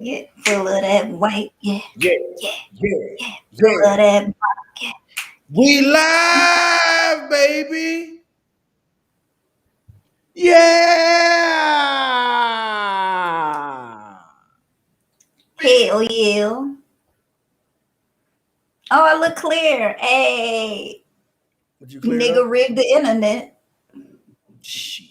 Yeah, full of that white. Yeah, Yeah, yeah, yeah, yeah. Full yeah. of that. Yeah, yeah. We live, baby. Yeah. Hell yeah. Oh, I look clear. Hey, What you cleared nigga up? rigged the internet. Shit.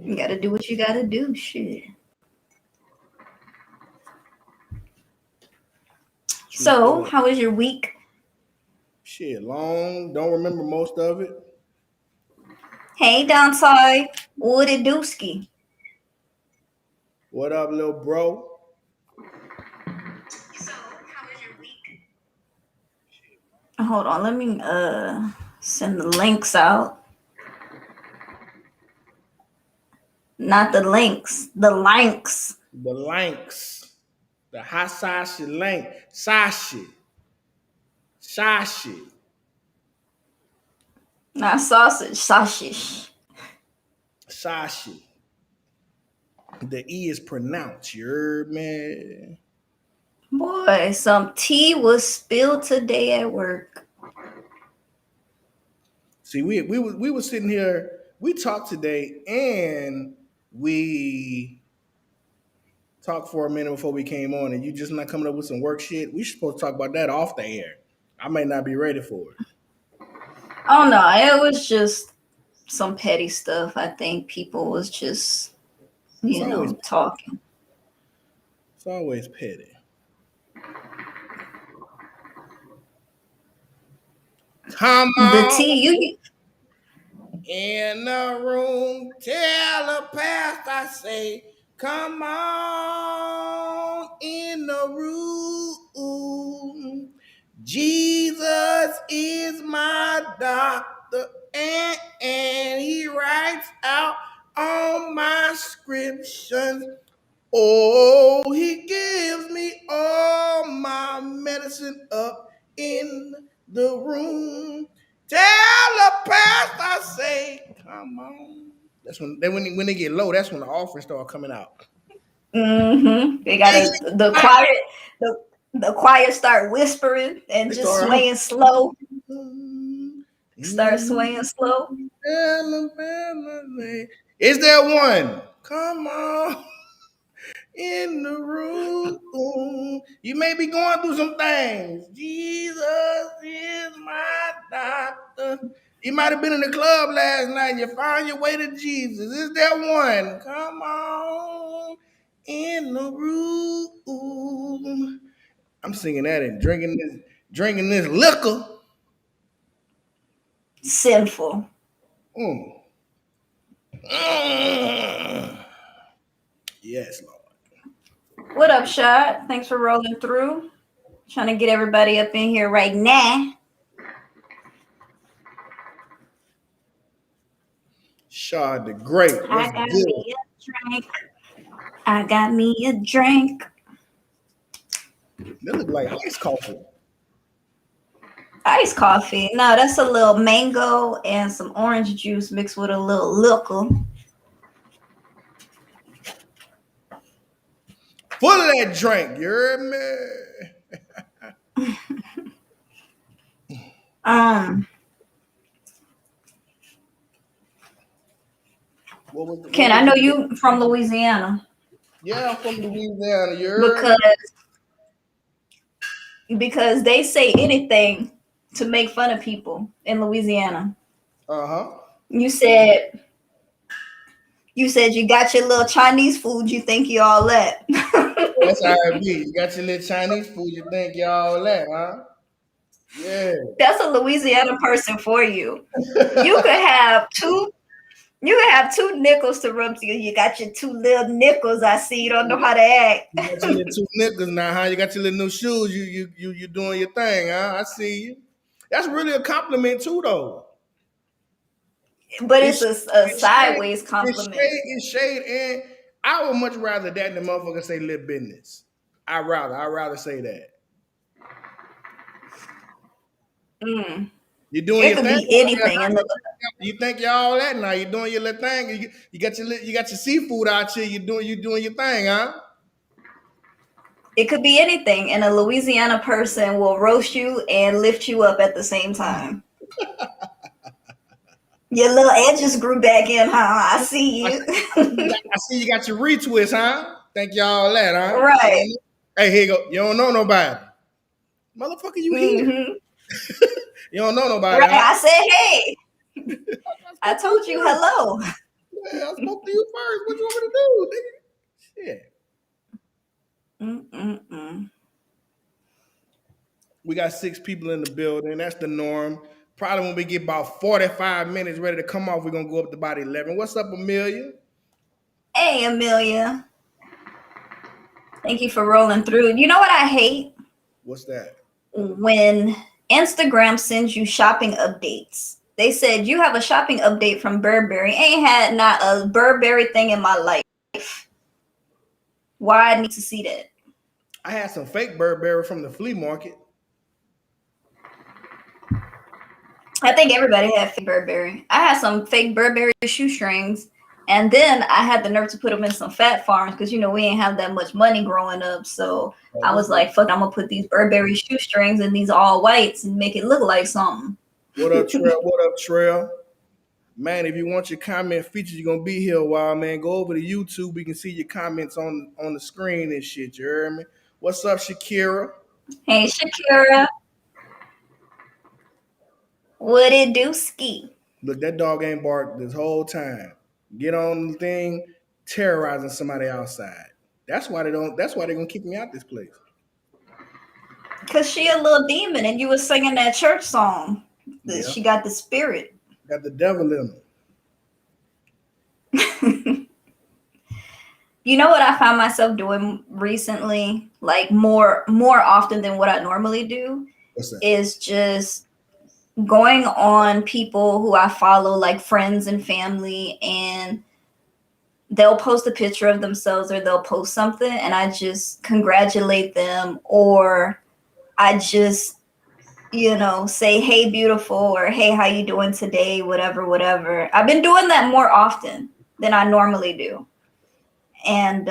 You gotta do what you gotta do. Shit. True So, story. how was your week? Shit, long. Don't remember most of it. Hey, downside. Woody Dooski. What up, little bro? So, how was your week? Hold on, let me send the links out. Not the links, the links. The Lanks. The Hasashi Lank. Sashi. Sashi. Not sausage, sausage. Sashi. The E is pronounced. You heard me? Boy, some tea was spilled today at work. See, we were sitting here. We talked today, and we talked for a minute before we came on, and you just not coming up with some work shit. We supposed to talk about that off the air. I may not be ready for it. Oh no, it was just some petty stuff. I think people was just, It's always talking. it's always petty. Come The on tea, in the room, tell the past I say, come on in the room. Jesus is my doctor, and he writes out all my scriptures. Oh, he gives me all my medicine up in the room. Tell the past I say, come on. That's when they get low, that's when the offering start coming out. they got the quiet, the the choir start whispering and They just start swaying slow. in Start swaying slow. Alabama. Is there one? Come on in the room. You may be going through some things. Jesus is my doctor. You might have been in the club last night and you found your way to Jesus. Is there one? Come on in the room. I'm singing that and drinking this liquor. Sinful. Mm. Mm. Yes, Lord. What up, Shot? Thanks for rolling through. Trying to get everybody up in here right now. Shard the Great. I What's got good? me a drink. I got me a drink. That look like ice coffee. Iced coffee. No, that's a little mango and some orange juice mixed with a little liquor. Full of that drink. You heard me? Um, What Ken, was I know the you from Louisiana Yeah, I'm from Louisiana. You heard me? because they say anything to make fun of people in Louisiana. Uh-huh. You said you got your little Chinese food. You think you all that. That's how it be. You got your little Chinese food, you think y'all that, huh? Yeah. That's a Louisiana person for you. You could have two. You can have two nickels to rub together. You got your two little nickels. I see you don't know how to act. You got your little two nickels now, huh? You got your little new shoes. You doing your thing, huh? I see you. That's really a compliment too, though. But it's It's a it's shade, sideways it's compliment. shade, it's shade, and I would much rather that than motherfucker say live business. I'd rather say that. Mm. You doing It your could thing be out there, anything. huh? And You think you're all that now? You doing your little thing. You got your seafood out here. You doing your thing, huh? it could be anything. And a Louisiana person will roast you and lift you up at the same time. Your little edges grew back in, huh? I see you. I see you got your retwist, huh? Think y'all that, huh? Right. Hey, here you go. You don't know nobody, motherfucker. You here? Mm-hmm. You don't know nobody, Right. huh? I said, hey, I I spoke to you told you first. hello. Yeah, I spoke to you first. What you want me to do, nigga? Shit. Mm-mm-mm. We got 6 people in the building. That's the norm. Probably when we get about 45 minutes ready to come off, we're gonna go up to about 11. What's up, Amelia? Hey, Amelia. Thank you for rolling through. You know what I hate? What's that? When Instagram sends you shopping updates. They said you have a shopping update from Burberry. Ain't had not a Burberry thing in my life. Why I need to see that? I had some fake Burberry from the flea market. I think everybody had fake Burberry. I had some fake Burberry shoestrings, and then I had the nerve to put them in some Fat Farms because we ain't have that much money growing up. So I was like, "Fuck, I'm gonna put these Burberry shoestrings in these all whites and make it look like something." What up, Trail? What up, Trail? Man, if you want your comment features, you're gonna be here a while, man. Go over to YouTube. We can see your comments on the screen and shit. You heard me? What's up, Shakira? Hey, Shakira, what it do, ski? Look, that dog ain't barked this whole time. Get on the thing, terrorizing somebody outside. That's why they don't. That's why they're gonna kick me out this place. Cause she a little demon, and you was singing that church song. That Yeah, she got the spirit. got the devil in them. You know what I found myself doing recently, like more often than what I normally do, What's that? is just going on people who I follow, like friends and family, and they'll post a picture of themselves or they'll post something, and I just congratulate them, or I just say, hey, beautiful, or hey, how you doing today, whatever, whatever. I've been doing that more often than I normally do. And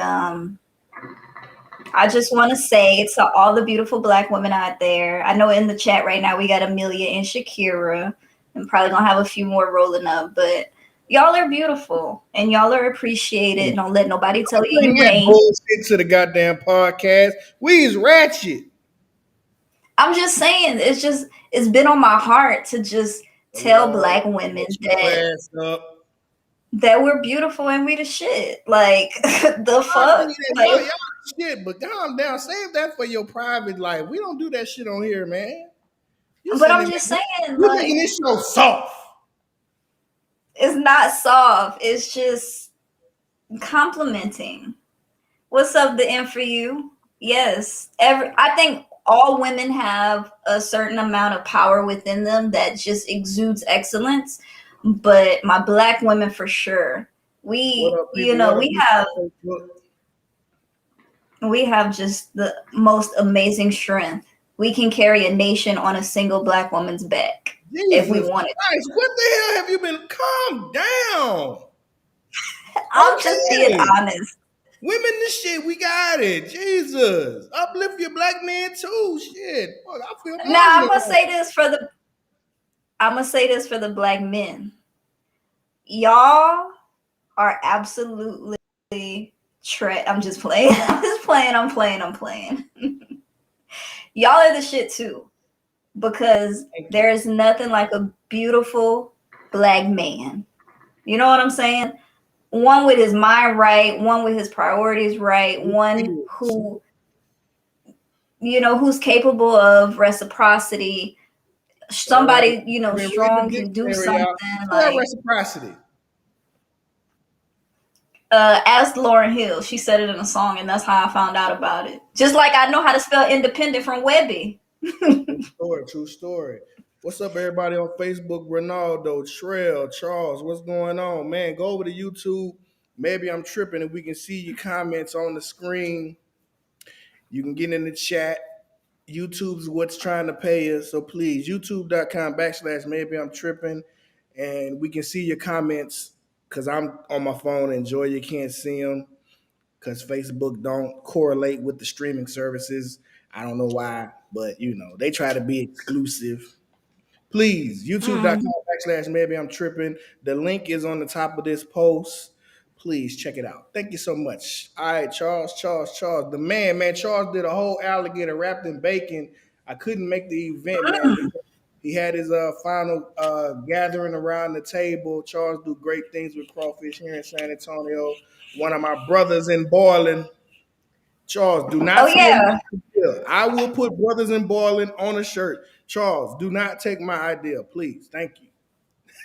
I just want to say to all the beautiful Black women out there, I know in the chat right now we got Amelia and Shakira. I'm probably going to have a few more rolling up, but y'all are beautiful and y'all are appreciated. Don't let nobody tell you Bring you that ain't. bullshit to the goddamn podcast. We's ratchet. I'm just saying, it's been on my heart to just tell Lord, Black women shut your ass up. that we're beautiful and we the shit. Like, the I fuck? mean, y'all, Like, y'all shit, but calm down. Save that for your private life. We don't do that shit on here, man. You but sitting I'm there, just saying, you making like, this show soft. it's not soft. It's just complimenting. What's up, the end for you? Yes. I think all women have a certain amount of power within them that just exudes excellence. But my Black women for sure. What up, people? What up, We people have on Facebook? we have just the most amazing strength. We can carry a nation on a single Black woman's back if we Jesus wanted Christ, what the hell have you been? Calm down. to. I'm just being Okay. honest. Women, this shit, we got it. Jesus. Uplift your Black men too. Shit. Fuck, I feel Now emotional. I'm gonna say this for the Black men. Y'all are absolutely I'm just playing. I'm just playing. I'm playing. Y'all are the shit too. Because there's nothing like a beautiful Black man. You know what I'm saying? One with his mind right, one with his priorities right, one who's capable of reciprocity. Somebody, Read the strong can do dictionary something out. Spell like reciprocity. ask Lauryn Hill. She said it in a song, and that's how I found out about it. Just like I know how to spell independent from Webby. True story. What's up, everybody on Facebook? Ronaldo, Trell, Charles, what's going on? Man, go over to YouTube. Maybe I'm tripping and we can see your comments on the screen. You can get in the chat. YouTube's what's trying to pay us. So please, youtube.com/ maybe I'm tripping. And we can see your comments because I'm on my phone. Enjoy, you can't see them because Facebook don't correlate with the streaming services. I don't know why, but they try to be exclusive. Please, Mm. youtube.com/ maybe I'm tripping. The link is on the top of this post. Please check it out. Thank you so much. All right, Charles. The man, Charles did a whole alligator wrapped in bacon. I couldn't make the event, man, Mm. because he had his final gathering around the table. Charles do great things with crawfish here in San Antonio. One of my brothers in boiling. Charles, do Oh not steal my yeah. idea. I will put brothers in boiling on a shirt. Charles, do not take my idea, please. Thank you.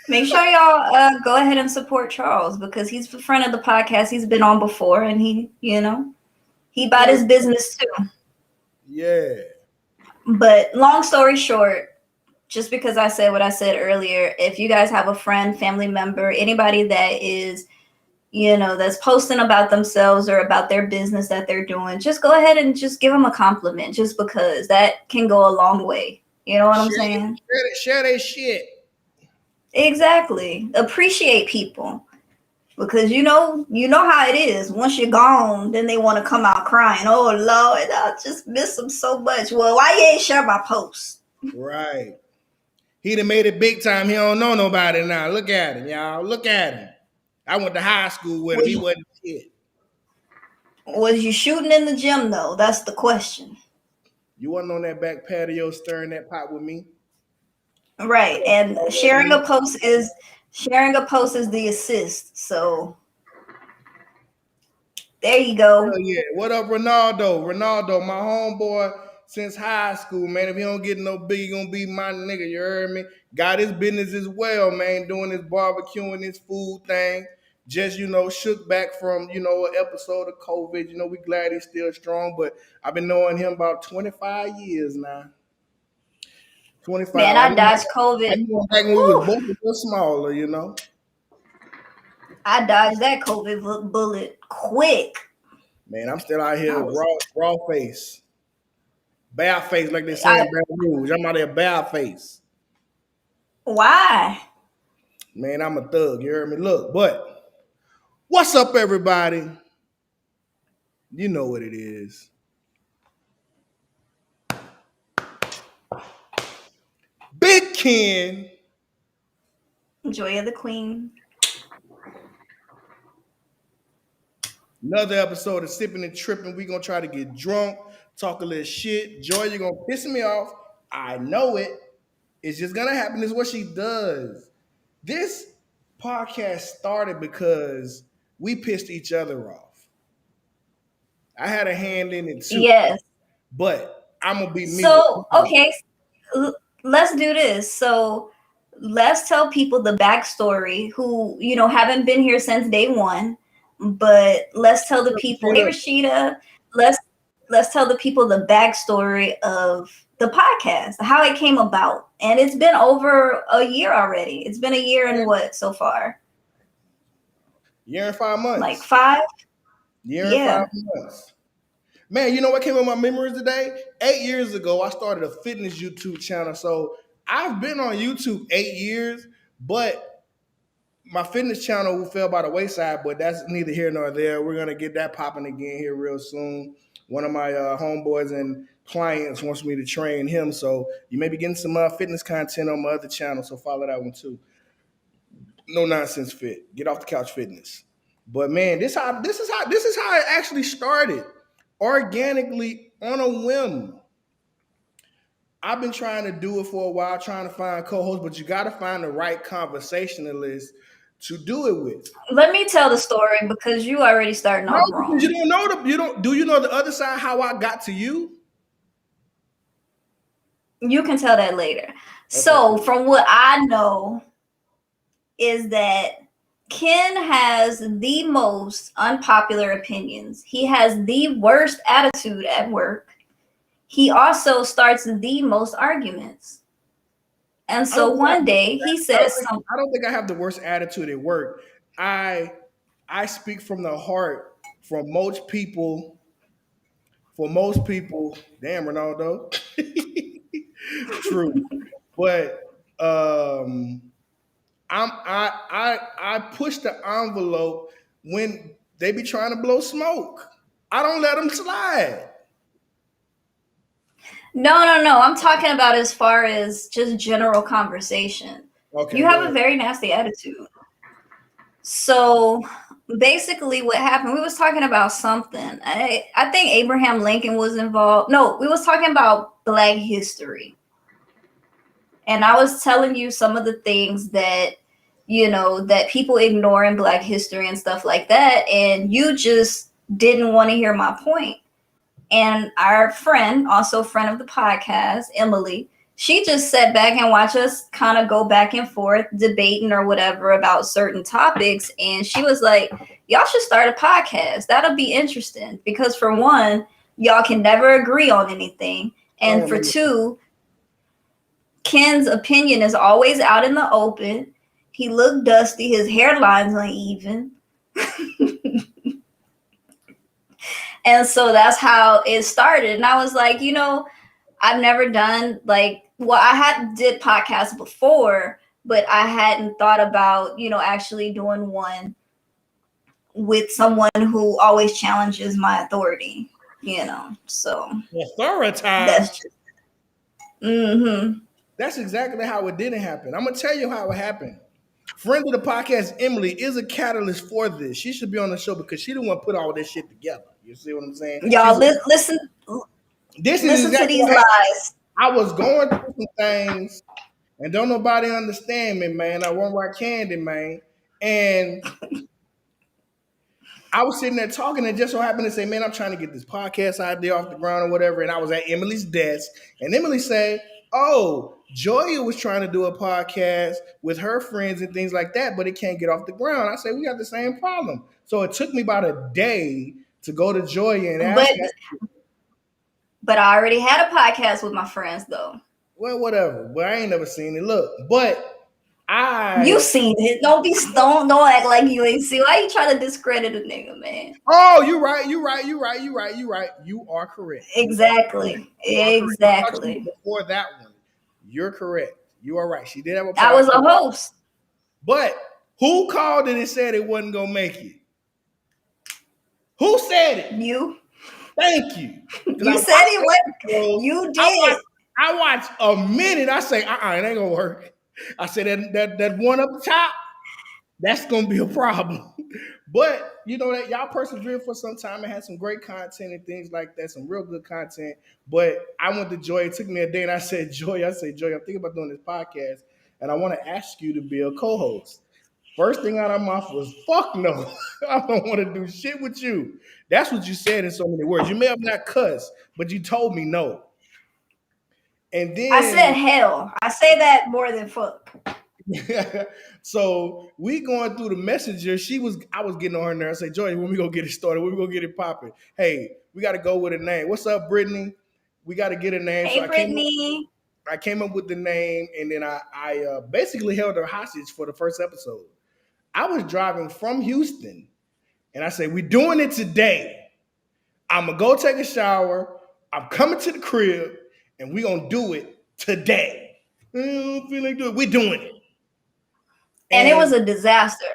Make sure y'all go ahead and support Charles because he's a friend of the podcast. He's been on before, and he bought Hell his business too. yeah. But long story short, just because I said what I said earlier, if you guys have a friend, family member, anybody that is, that's posting about themselves or about their business that they're doing, just go ahead and just give them a compliment just because that can go a long way. You know what I'm saying? Share that shit. Exactly. Appreciate people. Because you know how it is. Once you're gone, then they want to come out crying. Oh Lord, I just miss them so much. Well, why you ain't share my post? Right. He done made it big time. He don't know nobody now. Look at him, y'all. Look at him. I went to high school with him. Was He you, wasn't shit. was you shooting in the gym though? That's the question. You wasn't on that back patio stirring that pot with me. Right. And sharing a post is the assist. So there you Hell go. yeah. What up, Ronaldo? Ronaldo, my homeboy since high school, man. If he don't get no big, he gonna be my nigga. You heard me? Got his business as well, man. Doing his barbecuing, his food thing. Just, shook back from, an episode of COVID. We glad he's still strong, but I've been knowing him about 25 years now. 25. Man, I dodged COVID. I knew him back when we was Whew, both a little smaller. I dodged that COVID bullet quick. Man, I'm still out I here was raw face. Bare face, like they say I in Baton Rouge. I'm out here bare face. why? Man, I'm a thug. You heard me? Look, but what's up, everybody? You know what it is. Big Ken. Joy of the Queen. Another episode of Sippin and Trippin. We gonna try to get drunk, talk a little shit. Joy, you're gonna piss me off. I know it. It's just gonna happen. It's what she does. This podcast started because we pissed each other off. I had a hand in it too, Yes. but I'm gonna be me. So, okay, let's do this. So, let's tell people the backstory who, haven't been here since day one, but let's tell the people, hey Rashida, let's tell the people the backstory of the podcast, how it came about. And it's been over a year already. It's been a year and what so far? Year and 5 months. Like 5? Year and Yeah. 5 months. Man, you know what came in my memories today? 8 years ago, I started a fitness YouTube channel. So I've been on YouTube 8 years, but my fitness channel fell by the wayside, but that's neither here nor there. We're going to get that popping again here real soon. One of my homeboys and clients wants me to train him. So you may be getting some fitness content on my other channel. So follow that one too. No nonsense fit. Get off the couch fitness. But man, this is how it actually started. Organically on a whim. I've been trying to do it for a while, trying to find co-hosts, but you got to find the right conversationalist to do it with. Let me tell the story because you already starting No, off because wrong. do you know the other side how I got to you? You can tell that later. Okay. So, from what I know, is that Ken has the most unpopular opinions. He has the worst attitude at work. He also starts the most arguments. And so one day he says something. I don't think I have the worst attitude at work. I speak from the heart. For most people, for most people, damn Ronaldo. True. But I push the envelope when they be trying to blow smoke. I don't let them slide. No. I'm talking about as far as just general conversation. Okay, You go have a ahead. very nasty attitude. So basically what happened, we was talking about something. I think Abraham Lincoln was involved. No, we was talking about Black history. And I was telling you some of the things that, that people ignore in Black history and stuff like that. And you just didn't want to hear my point. And our friend, also friend of the podcast, Emily, she just sat back and watched us kind of go back and forth debating or whatever about certain topics. And she was like, y'all should start a podcast. That'll be interesting because for one, y'all can never agree on anything. I don't And for remember. two, Ken's opinion is always out in the open. He looked dusty, his hairline's uneven. And so that's how it started. And I was like, I've never done I had did podcasts before, but I hadn't thought about, actually doing one with someone who always challenges my authority, So Authority. that's just mm-hmm. That's exactly how it didn't happen. I'm gonna tell you how it happened. Friend of the podcast, Emily, is a catalyst for this. She should be on the show because she the one put all this shit together. You see what I'm saying? Y'all listen This is listen to exactly these what happened. lies. I was going through some things and don't nobody understand me, man. I want rock candy, man. And I was sitting there talking and just so happened to say, man, I'm trying to get this podcast idea off the ground or whatever. And I was at Emily's desk and Emily said, oh, Joya was trying to do a podcast with her friends and things like that, but it can't get off the ground. I said, we got the same problem. So it took me about a day to go to Joya and ask But her. but I already had a podcast with my friends though. Well, whatever. But I ain't never seen it. Look, but You I seen it. Don't act like you ain't see. Why you trying to discredit a nigga, man? oh, you're right. You're right. You're right. You're right. You're right. You are correct. Exactly. You are correct. I thought you Exactly. were before that one. You're correct. You are right. She did have a I was a podcast. host. But who called it and said it wasn't gonna make it? Who said it? You. Thank you. You said it was. You did. I watched a minute. I say, it ain't gonna work. I said that one up the top, that's gonna be a problem. But you know that y'all persevered for some time and had some great content and things like that, some real good content. But I went to Joy. It took me a day, and I said, Joy, I'm thinking about doing this podcast, and I want to ask you to be a co-host. First thing out of my mouth was, fuck no. I don't want to do shit with you. That's what you said in so many words. You may have not cussed, but you told me no. And then I said hell. I say that more than fuck. so we going through the messenger. I was getting on her nerves. I say, Joy, when we gonna get it started? When we gonna get it popping? Hey, we got to go with a name. What's up, Brittany? We got to get a name. Hey, so Brittany. I came up with the name, and then I basically held her hostage for the first episode. I was driving from Houston, and I said, we're doing it today. I'm going to go take a shower. I'm coming to the crib, and we're going to do it today. I don't feel like doing it. We're doing it. And it was a disaster.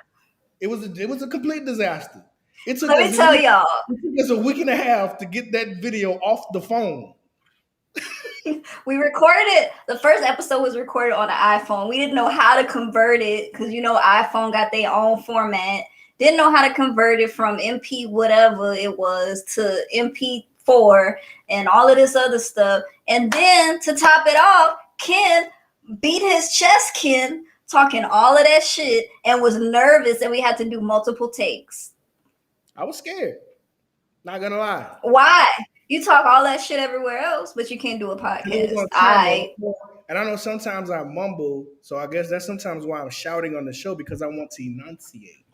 It was a complete disaster. Let me tell y'all. It took us a week and a half to get that video off the phone. We recorded the first episode was recorded on an iPhone. We didn't know how to convert it because iPhone got their own format. Didn't know how to convert it from MP whatever it was to MP4 and all of this other stuff. And then to top it off, Ken beat his chest, talking all of that shit and was nervous, and we had to do multiple takes. I was scared. Not gonna lie. Why? You talk all that shit everywhere else, but you can't do a podcast. And I know sometimes I mumble, so I guess that's sometimes why I'm shouting on the show because I want to enunciate.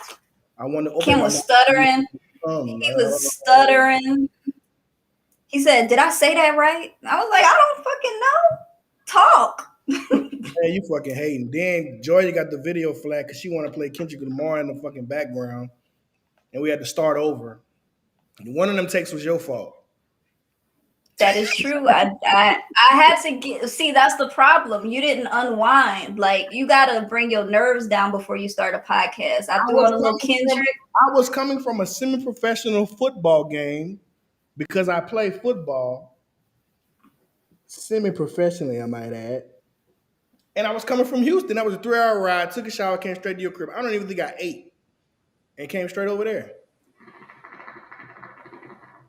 I want to open Ken was stuttering. He was stuttering. He said, "Did I say that right?" I was like, "I don't fucking know. Talk." Man, you fucking hating. Then Joy got the video flag because she want to play Kendrick Lamar in the fucking background, and we had to start over. And one of them takes was your fault. That is true. I had to get see. That's the problem. You didn't unwind. Like you gotta bring your nerves down before you start a podcast. I I threw was on a little coming from Kendrick. I was coming from a semi-professional football game because I play football semi-professionally, I might add. And I was coming from Houston. That was a 3 hour ride. Took a shower, came straight to your crib. I don't even think I ate, and came straight over there.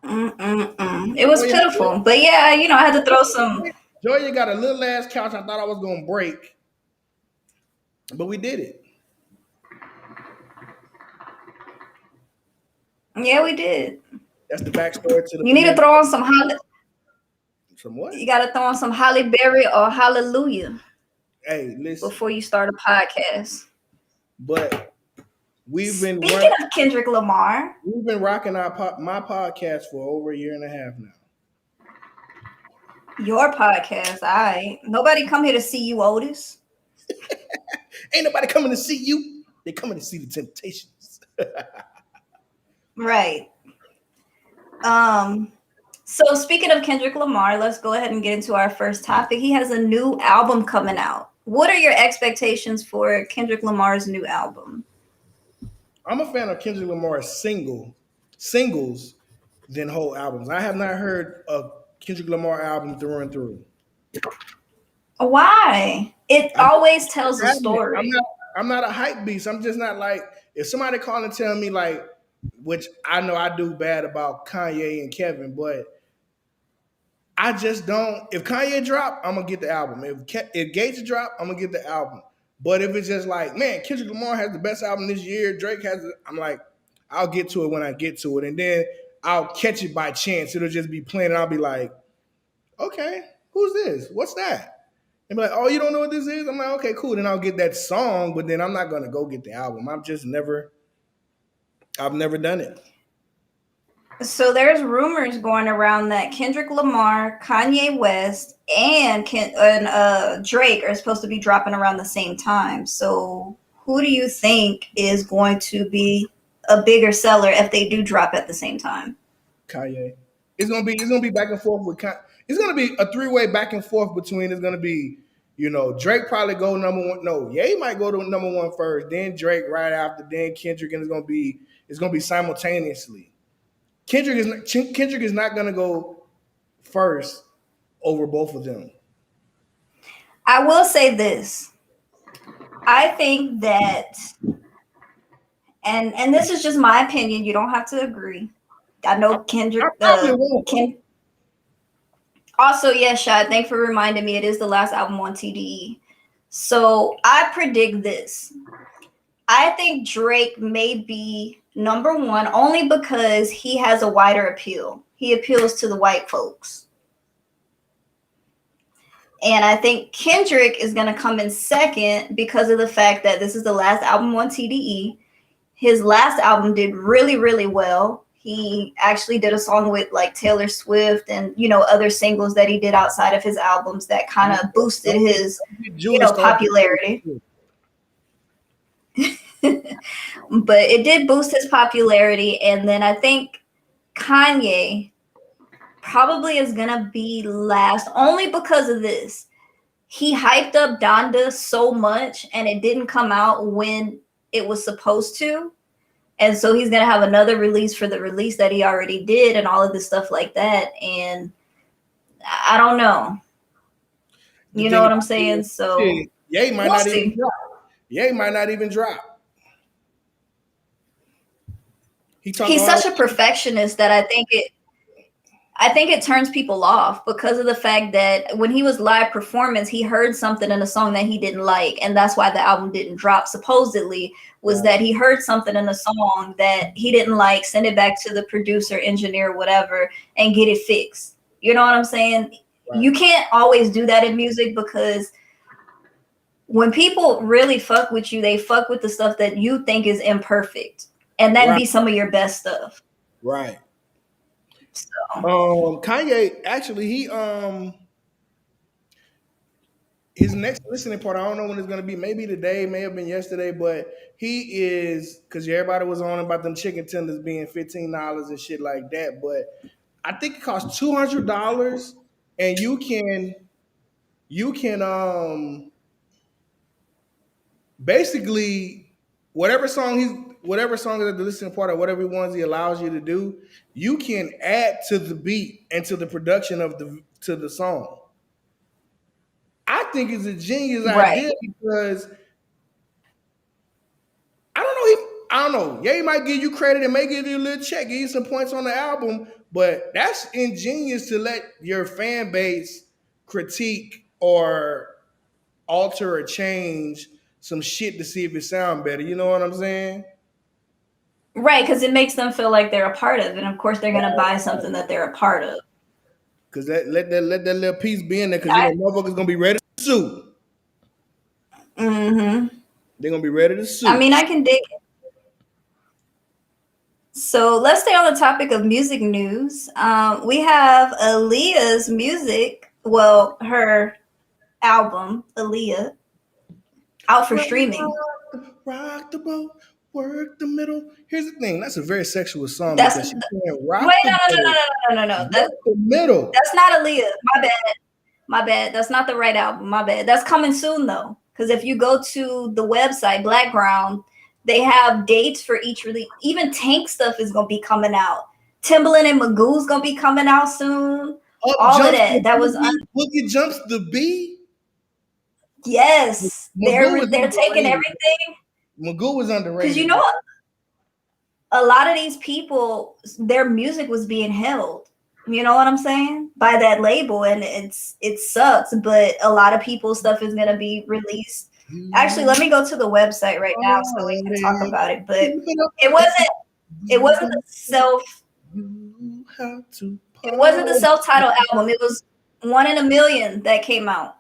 Mm-mm-mm. It was Joya, pitiful, but yeah, I had to throw some. Joya got a little ass couch. I thought I was gonna break, but we did it. Yeah, we did. That's the backstory to the You need to community. throw on some holly. From what? You got to throw on some Holly Berry or Hallelujah Hey, listen. before you start a podcast. But we've been Speaking of Kendrick Lamar, rocking my podcast for over a year and a half now. your podcast, all right. Nobody come here to see you, Otis. Ain't nobody coming to see you. They coming to see the Temptations. Right. So speaking of Kendrick Lamar, let's go ahead and get into our first topic. He has a new album coming out. What are your expectations for Kendrick Lamar's new album? I'm a fan of Kendrick Lamar's singles than whole albums. I have not heard a Kendrick Lamar album through and through. Why? It I'm always tells a adamant. story. I'm not a hype beast. I'm just not like if somebody call and tell me like, which I know I do bad about Kanye and Kevin, but I just don't. If Kanye drop, I'm gonna get the album. If Gates drop, I'm gonna get the album. But if it's just like, man, Kendrick Lamar has the best album this year, Drake has it, I'm like, I'll get to it when I get to it. And then I'll catch it by chance. It'll just be playing and I'll be like, okay, who's this? What's that? And be like, oh, you don't know what this is? I'm like, okay, cool. Then I'll get that song, but then I'm not gonna go get the album. I've never done it. So there's rumors going around that Kendrick Lamar, Kanye West, and Drake are supposed to be dropping around the same time. So who do you think is going to be a bigger seller if they do drop at the same time? Kanye. It's gonna be back and forth with it's gonna be a three-way back and forth between it's gonna be, Drake probably go number one. No, Ye might go to number one first, then Drake right after, then Kendrick, and it's gonna be simultaneously. Kendrick is not gonna go first over both of them. I will say this. I think that, and this is just my opinion. You don't have to agree. I know Kendrick. I probably won't. Also, yeah, Shad, thanks for reminding me. It is the last album on TDE. So I predict this. I think Drake may be number one only because he has a wider appeal. He appeals to the white folks. And I think Kendrick is going to come in second because of the fact that this is the last album on TDE. His last album did really, really well. He actually did a song with like Taylor Swift and, other singles that he did outside of his albums that kind of boosted his, popularity. But it did boost his popularity. And then I think Kanye probably is going to be last only because of this. He hyped up Donda so much and it didn't come out when it was supposed to. And so he's going to have another release for the release that he already did and all of this stuff like that. And I don't know. You know what I'm saying? So Ye might not even drop. Ye might not even drop. He's such a perfectionist that I think it turns people off because of the fact that when he was live performance, he heard something in a song that he didn't like. And that's why the album didn't drop, supposedly, was that he heard something in the song that he didn't like, send it back to the producer, engineer, whatever, and get it fixed. You know what I'm saying? Right. You can't always do that in music because when people really fuck with you, they fuck with the stuff that you think is imperfect. And that'd be some of your best stuff. Right. So Kanye actually his next listening part, I don't know when it's gonna be, maybe today, may have been yesterday, but he is, because everybody was on about them chicken tenders being $15 and shit like that. But I think it costs $200, and you can basically whatever song is at the listening part or whatever ones he allows you to do, you can add to the beat and to the production of the song. I think it's a genius Right. idea because I don't know. I don't know. Yeah, he might give you credit and may give you a little check, give you some points on the album, but that's ingenious to let your fan base critique or alter or change some shit to see if it sound better. You know what I'm saying? Right, because it makes them feel like they're a part of it. And of course, they're going to buy something that they're a part of. Cause let that little piece be in there, cause you know motherfuckers gonna be ready to sue. Mm-hmm. They're gonna be ready to I sue. mean, I can dig it. So let's stay on the topic of music news. We have Aaliyah's music, well, her album, Aaliyah, out for Rock, streaming. rock the boat, work the middle. Here's the thing: that's a very sexual song That's because she can't wait, rock the boat, no. work the middle. That's not Aaliyah. My bad. My bad. That's not the right album. My bad. That's coming soon though. Because if you go to the website Blackground, they have dates for each release. Even Tank stuff is gonna be coming out. Timbaland and Magoo's gonna be coming out soon. Up All of jumps that. the That was boogie jumps the B. yes. Magoo was They're taking underrated. everything Magoo was underrated. because you know a lot of these people, their music was being held. You know what I'm saying? By that label, and it sucks. But a lot of people's stuff is gonna be released. Actually, let me go to the website right now so we can talk about it. But it wasn't the self-titled album. It was One in a Million that came out.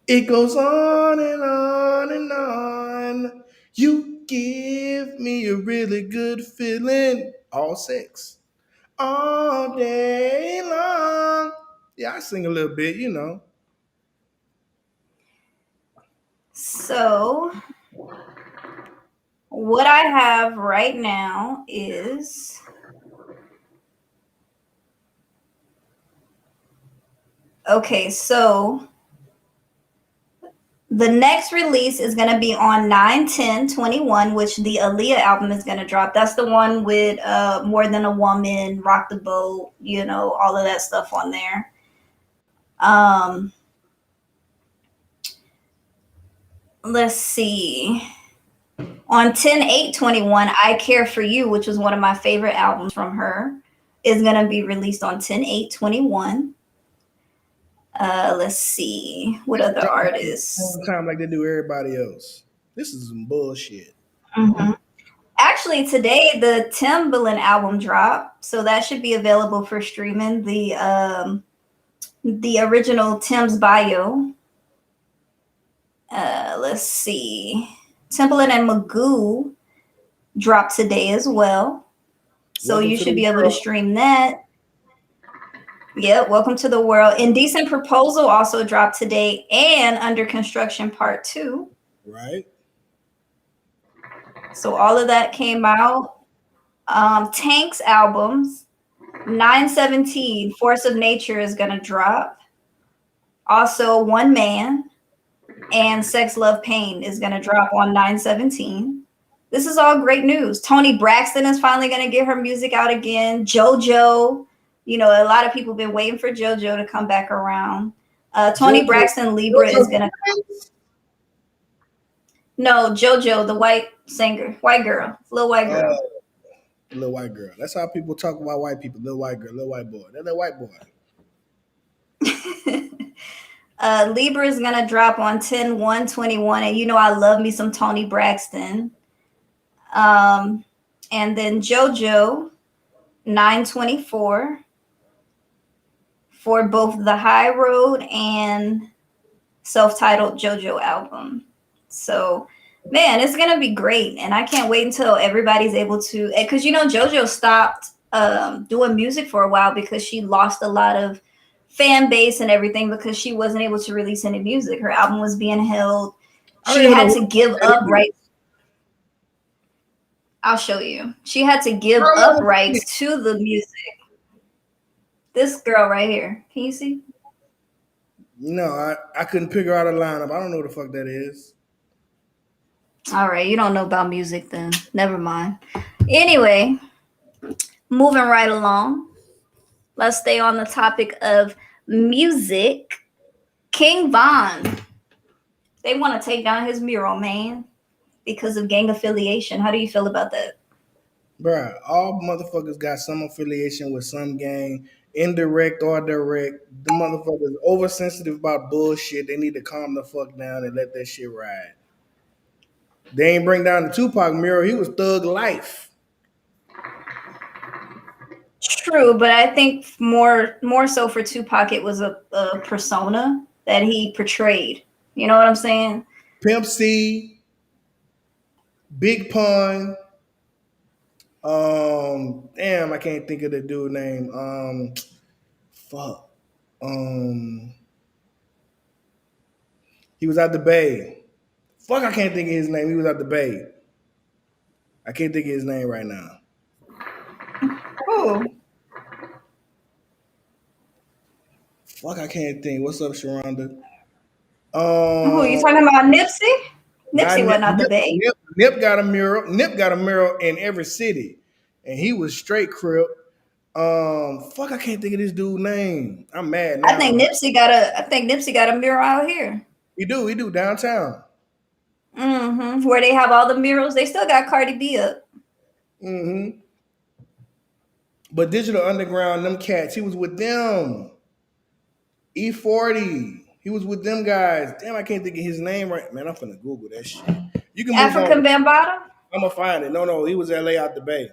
It goes on and on and on. You give me a really good feeling. All sex. All day long. Yeah, I sing a little bit, you know. So what I have right now is okay, so the next release is going to be on 9/10/21, which the Aaliyah album is going to drop. That's the one with More Than a Woman, Rock the Boat, you know, all of that stuff on there. Let's see. On 10/8/21, I Care for You, which was one of my favorite albums from her, is going to be released on 10/8/21. Let's see. What other artists? Time like they do everybody else. This is some bullshit. Mm-hmm. Actually, today the Timbaland album dropped, so that should be available for streaming. The original Tim's Bio. Let's see. Timbaland and Magoo dropped today as well, so you should be able to stream that. Yep, Welcome to the World. Indecent Proposal also dropped today, and Under Construction Part 2. Right. So all of that came out. Tank's albums, 9/17, Force of Nature is going to drop. Also, One Man and Sex, Love, Pain is going to drop on 9/17. This is all great news. Toni Braxton is finally going to get her music out again. JoJo, you know, a lot of people have been waiting for JoJo to come back around. Toni Braxton Libra is going to... No, JoJo, the white singer, white girl, little white girl. Little white girl. That's how people talk about white people. Little white girl, little white boy. They're the white boy. Libra is gonna drop on 10/1/21, and you know I love me some Toni Braxton. And then JoJo 9/24 for both the High Road and self-titled JoJo album. So, man, it's gonna be great, and I can't wait until everybody's able to. Because you know JoJo stopped doing music for a while because she lost a lot of fan base and everything because she wasn't able to release any music. Her album was being held. She had to give up rights. I'll show you. She had to give I up don't know. rights to the music. This girl right here. Can you see? No, I couldn't figure out a lineup. I don't know what the fuck that is. All right, you don't know about music then. Never mind. Anyway, moving right along. Let's stay on the topic of music. King Von. They want to take down his mural, man, because of gang affiliation. How do you feel about that? Bruh, all motherfuckers got some affiliation with some gang, indirect or direct. The motherfuckers oversensitive about bullshit. They need to calm the fuck down and let that shit ride. They ain't bring down the Tupac mural. He was thug life. True, but I think more so for Tupac, it was a persona that he portrayed. You know what I'm saying? Pimp C, Big Pun. Damn, I can't think of the dude name. Fuck. Um, he was at the Bay. Fuck, I can't think of his name. He was at the Bay. I can't think of his name right now. Oh, Fuck, I can't think. What's up, Sharonda? who you Um, talking about? Nipsey? not Nipsey Nip, wasn't out the Nip, Bay. Nip, Nip got a mural. Nip got a mural in every city, and he was straight crip. Fuck, I can't think of this dude's name. I'm mad I now. think Nipsey got a mural out here. He do downtown. Where they have all the murals. They still got Cardi B up. Mm-hmm. But Digital Underground, them cats, he was with them. E40. He was with them guys. Damn, I can't think of his name right. Man, I'm finna Google that shit. You can move on. African Bambaataa. I'm gonna find it. No, he was LA out the Bay.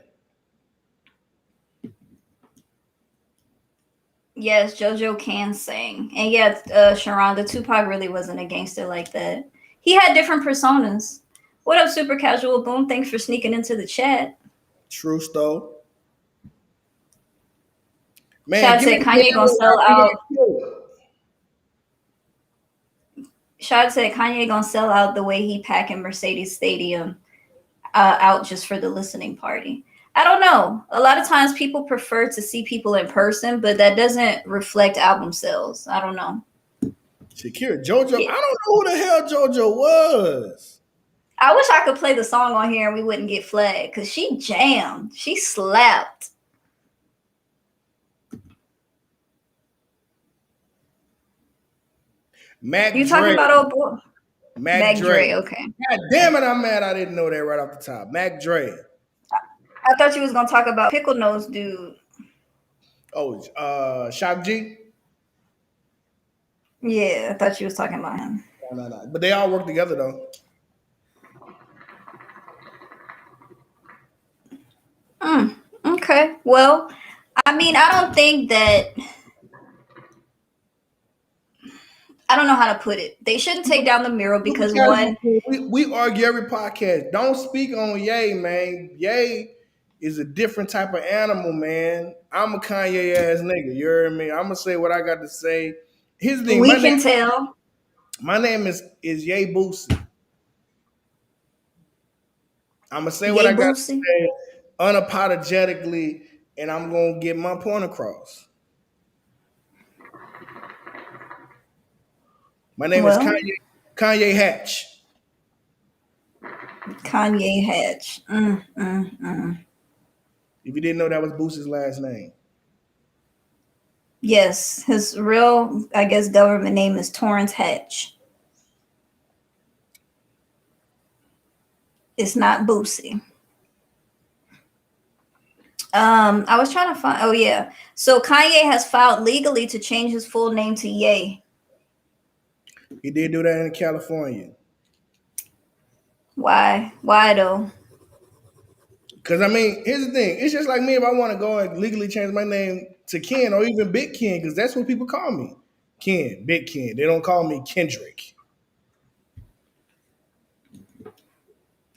Yes, JoJo can sing. And yeah, Sharonda, Tupac really wasn't a gangster like that. He had different personas. What up, Super Casual Boom? Thanks for sneaking into the chat. True though. Man, Shad give me said the Kanye gonna video. sell We out. gonna kill it. Shad said Kanye gonna sell out the way he packing Mercedes Stadium out just for the listening party. I don't know. A lot of times people prefer to see people in person, but that doesn't reflect album sales. I don't know. Shakira, JoJo. Yeah. I don't know who the hell JoJo was. I wish I could play the song on here and we wouldn't get flagged because she jammed. She slapped. Mac You talking Dre. about old boy? Mac Mac Dre. Dre, okay. God damn it, I'm mad I didn't know that right off the top. Mac Dre. I thought you was gonna talk about Pickle Nose dude. Oh, Shock G. Yeah, I thought you was talking about him. No. But they all work together though. Okay. Well, I mean, I don't know how to put it. They shouldn't take down the mural because one, We argue every podcast. Don't speak on Ye, man. Ye is a different type of animal, man. I'm a Kanye ass nigga. You heard me? I'm gonna say what I got to say. Here's the thing. we can tell. My name is Ye Boosie. I'm gonna say what Yay I got to Boosie. say unapologetically, and I'm gonna get my point across. My name is Well, Kanye Hatch. Kanye Hatch. If you didn't know, that was Boosie's last name. Yes, his real, I guess, government name is Torrance Hatch. It's not Boosie. I was trying to find. Oh yeah, so Kanye has filed legally to change his full name to Ye. He did do that in California. Why? Why though? Because I mean, here's the thing. It's just like me if I want to go and legally change my name to Ken or even Big Ken, because that's what people call me. Ken, Big Ken. They don't call me Kendrick.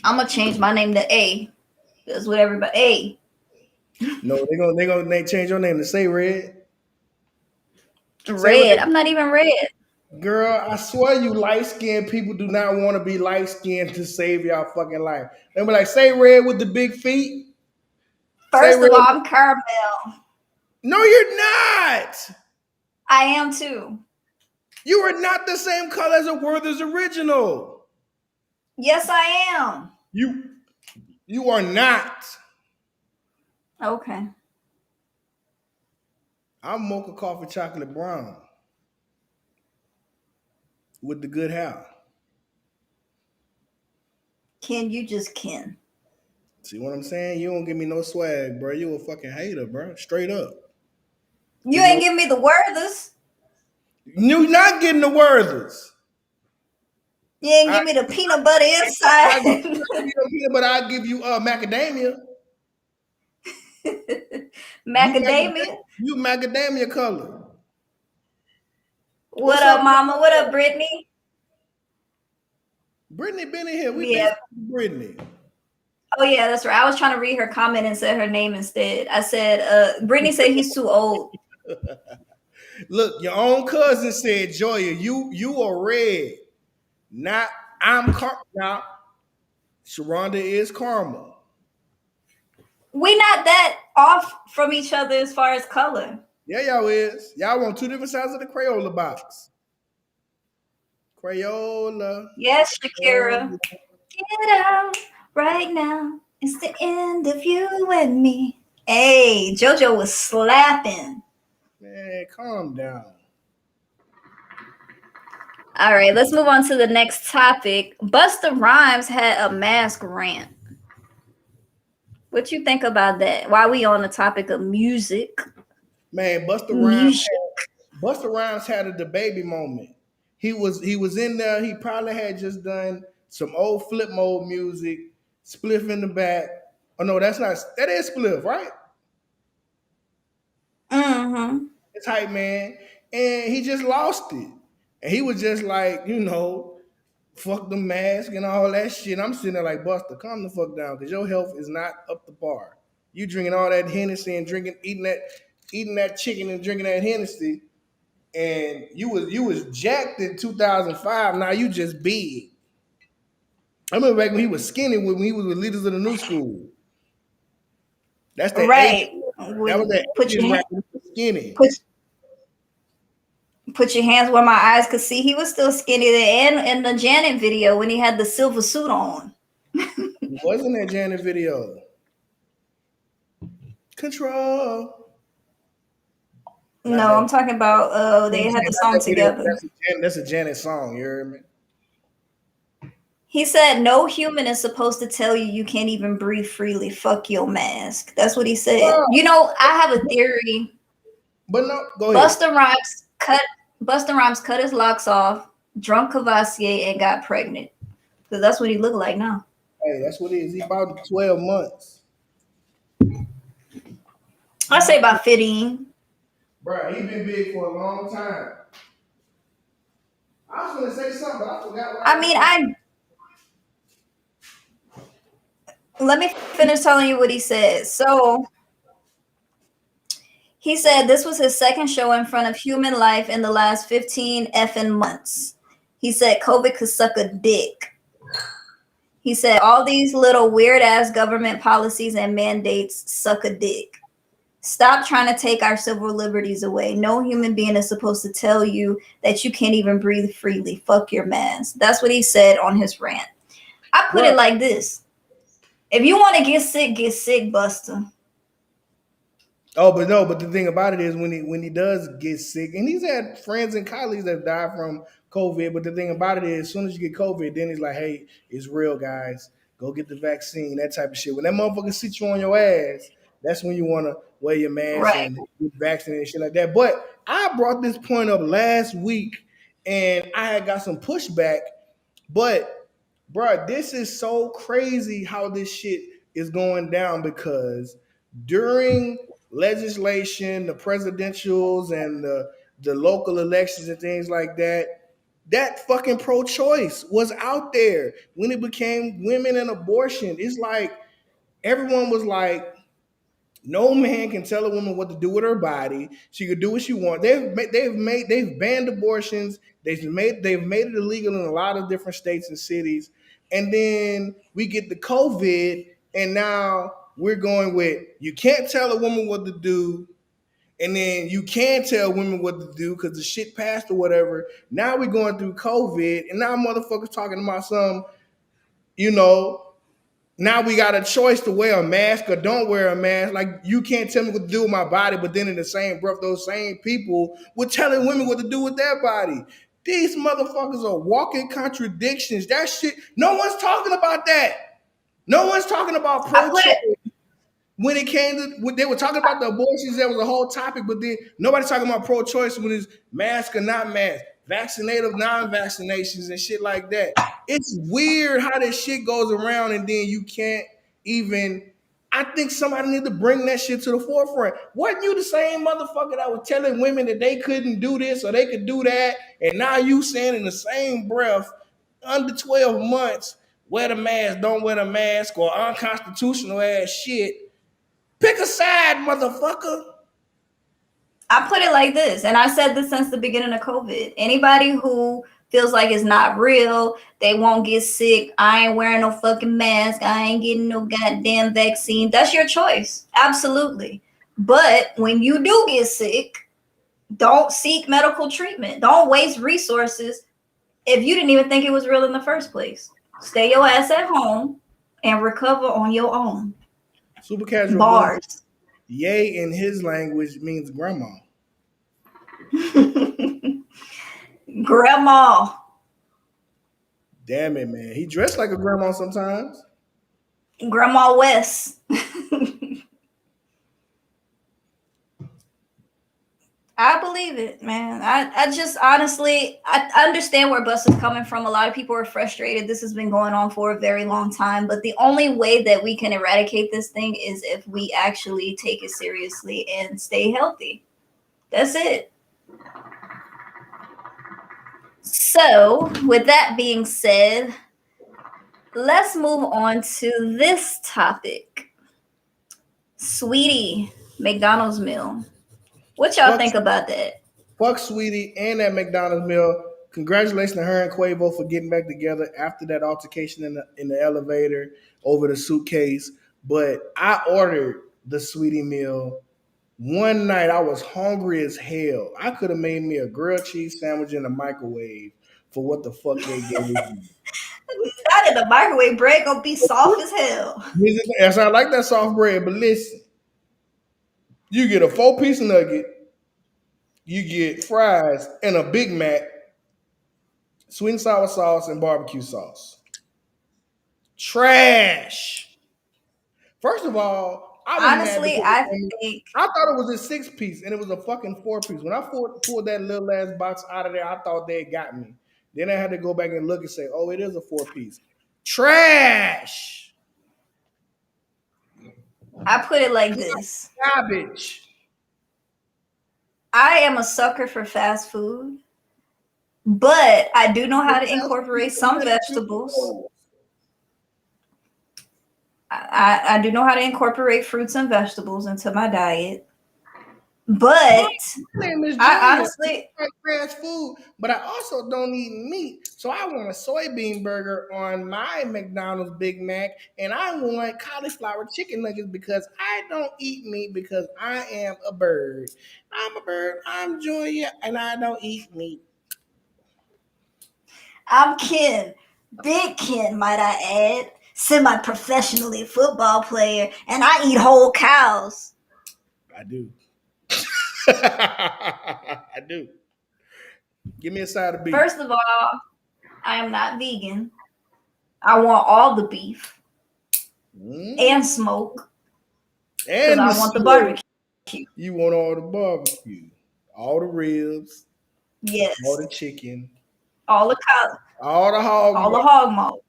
I'm gonna change my name to A. That's what everybody A. No, they change your name to Say Red. Say what Red. I'm not even red. Girl, I swear you light skinned people do not want to be light skinned to save y'all fucking life. They be like, say red with the big feet. Say First of all, red. I'm caramel. No, you're not. I am too. You are not the same color as a Werther's original. Yes, I am. You you are not. Okay. I'm mocha coffee chocolate brown with the good hair. Ken, you just Ken. See what I'm saying? You don't give me no swag, bro. You a fucking hater, bro. Straight up. You Give me ain't give me the Werthers. you not getting the Werthers. You ain't I give me the peanut butter I give inside. you but I give you macadamia. You Macadamia. you macadamia color. What What's up, up, mama? What up, Brittany? Brittany? Been in here. We been Yeah. Brittany. Oh yeah, that's right. I was trying to read her comment and said her name instead. I said, Brittany said he's too old. Look, your own cousin said, Joya, you are red. Not now. Sharonda is Karma. We not that off from each other as far as color. Yeah, y'all is. Y'all want two different sides of the Crayola box. Crayola. Yes, Shakira. Crayola. Get out right now. It's the end of you and me. Hey, JoJo was slapping. Man, calm down. All right, let's move on to the next topic. Busta Rhymes had a mask rant. What you think about that? Why we on the topic of music? Man, Music. Busta Rhymes had a baby moment. He was in there. He probably had just done some old flip mode music, spliff in the back. Oh no, that is spliff, right? Mm-hmm. It's hype man. And he just lost it. And he was just like, fuck the mask and all that shit. I'm sitting there like, Buster, calm the fuck down, because your health is not up to par. You drinking all that Hennessy and eating that chicken and drinking that Hennessy, and you was jacked in 2005. Now you just big. I remember back when he was skinny when he was with Leaders of the New School. That's the 80s. Right. That was When the 80s rap skinny. put put your hands where my eyes could see. He was still skinny there, and in the Janet video when he had the silver suit on. He was in that Janet video. Control. Not No, that. I'm talking about You know what they I'm had saying? the Not song that video. together. That's a Janet song. You heard me? He said no human is supposed to tell you you can't even breathe freely. Fuck your mask. That's what he said. Well, You know, I have a theory. but no, go ahead. Busta Rhymes cut Busta Rhymes cut his locks off, drunk Cavassier, and got pregnant. Because that's what he looked like now. Hey, that's what it is. He about 12 months. I say about 15. Bro, he been big for a long time. I was gonna say something, but I forgot what I I was mean, gonna say. I let me finish telling you what he said. So he said this was his second show in front of human life in the last 15 effing months. He said COVID could suck a dick. He said all these little weird ass government policies and mandates suck a dick. Stop trying to take our civil liberties away. No human being is supposed to tell you that you can't even breathe freely. Fuck your mask. That's what he said on his rant. I put Bro, it like this. If you want to get sick, Buster. oh, but no, but the thing about it is when he does get sick, and he's had friends and colleagues that died from COVID. But the thing about it is, as soon as you get COVID, then he's like, "Hey, it's real, guys. Go get the vaccine." That type of shit. When that motherfucker sits you on your ass, that's when you want to wear your mask Right. and get vaccinated and shit like that. But I brought this point up last week, and I had got some pushback. But, bro, this is so crazy how this shit is going down, because during legislation, the presidentials and the local elections and things like that, that fucking pro-choice was out there. When it became women and abortion, it's like everyone was like, No man can tell a woman what to do with her body. She could do what she wants. They've banned abortions. They've made it illegal in a lot of different states and cities. And then we get the COVID, and now we're going with you can't tell a woman what to do, and then you can tell women what to do because the shit passed or whatever. Now we're going through COVID, and now motherfuckers talking about some, you know, now we got a choice to wear a mask or don't wear a mask. Like you can't tell me what to do with my body, but then in the same breath, those same people were telling women what to do with their body. These motherfuckers are walking contradictions. That shit, no one's talking about that. No one's talking about I put pro-choice. When it came to when they were talking about the abortions, that was a whole topic, but then nobody's talking about pro-choice when it's mask or not mask, vaccinated, non-vaccinations, and shit like that. It's weird how this shit goes around, and then you can't even. I think somebody need to bring that shit to the forefront. Wasn't you the same motherfucker that was telling women that they couldn't do this or they could do that, and now you saying in the same breath, under 12 months, wear the mask, don't wear the mask, or unconstitutional ass shit. Pick a side, motherfucker. I put it like this, and I said this since the beginning of COVID. Anybody who feels like it's not real, they won't get sick. I ain't wearing no fucking mask. I ain't getting no goddamn vaccine. That's your choice. Absolutely. But when you do get sick, don't seek medical treatment. Don't waste resources if you didn't even think it was real in the first place. Stay your ass at home and recover on your own. Super casual boy. Bars. Yay in his language means grandma. Grandma. Damn it, man. He dressed like a grandma sometimes. Grandma West. I believe it, man. I just honestly, I understand where Busta's coming from. A lot of people are frustrated. This has been going on for a very long time. But the only way that we can eradicate this thing is if we actually take it seriously and stay healthy. That's it. So, with that being said, let's move on to this topic. Sweetie, McDonald's Meal. What y'all Fuck, think about that? fuck Sweetie and that McDonald's meal. Congratulations to her and Quavo for getting back together after that altercation in the elevator over the suitcase. But I ordered the Sweetie meal one night. I was hungry as hell. I could have made me a grilled cheese sandwich in the microwave for what the fuck they gave me. Not in the microwave. Bread gonna be soft as hell. Yes, I like that soft bread, but listen, you get a 4-piece nugget, you get fries and a Big Mac, sweet and sour sauce, and barbecue sauce. Trash. First of all, I was mad Honestly, because I think I thought it was a 6-piece and it was a fucking 4-piece. When I pulled that little ass box out of there, I thought they had got me. Then I had to go back and look and say, oh, it is a 4-piece. Trash. I put it like this. Garbage. I am a sucker for fast food, but I do know how to incorporate some vegetables. I do know how to incorporate fruits and vegetables into my diet. But My name is I Junior. honestly, I like fast food, but I also don't eat meat. So I want a soybean burger on my McDonald's Big Mac, and I want cauliflower chicken nuggets because I don't eat meat because I am a bird. I'm a bird. I'm Junior, and I don't eat meat. I'm Ken, big Ken, might I add, semi-professionally football player, and I eat whole cows. I do. I do. Give me a side of beef. First of all, I am not vegan. I want all the beef and smoke because And I the want the smoke. barbecue. You want all the barbecue, all the ribs, Yes, all the chicken, all the cow, all the hog. all the hog maws.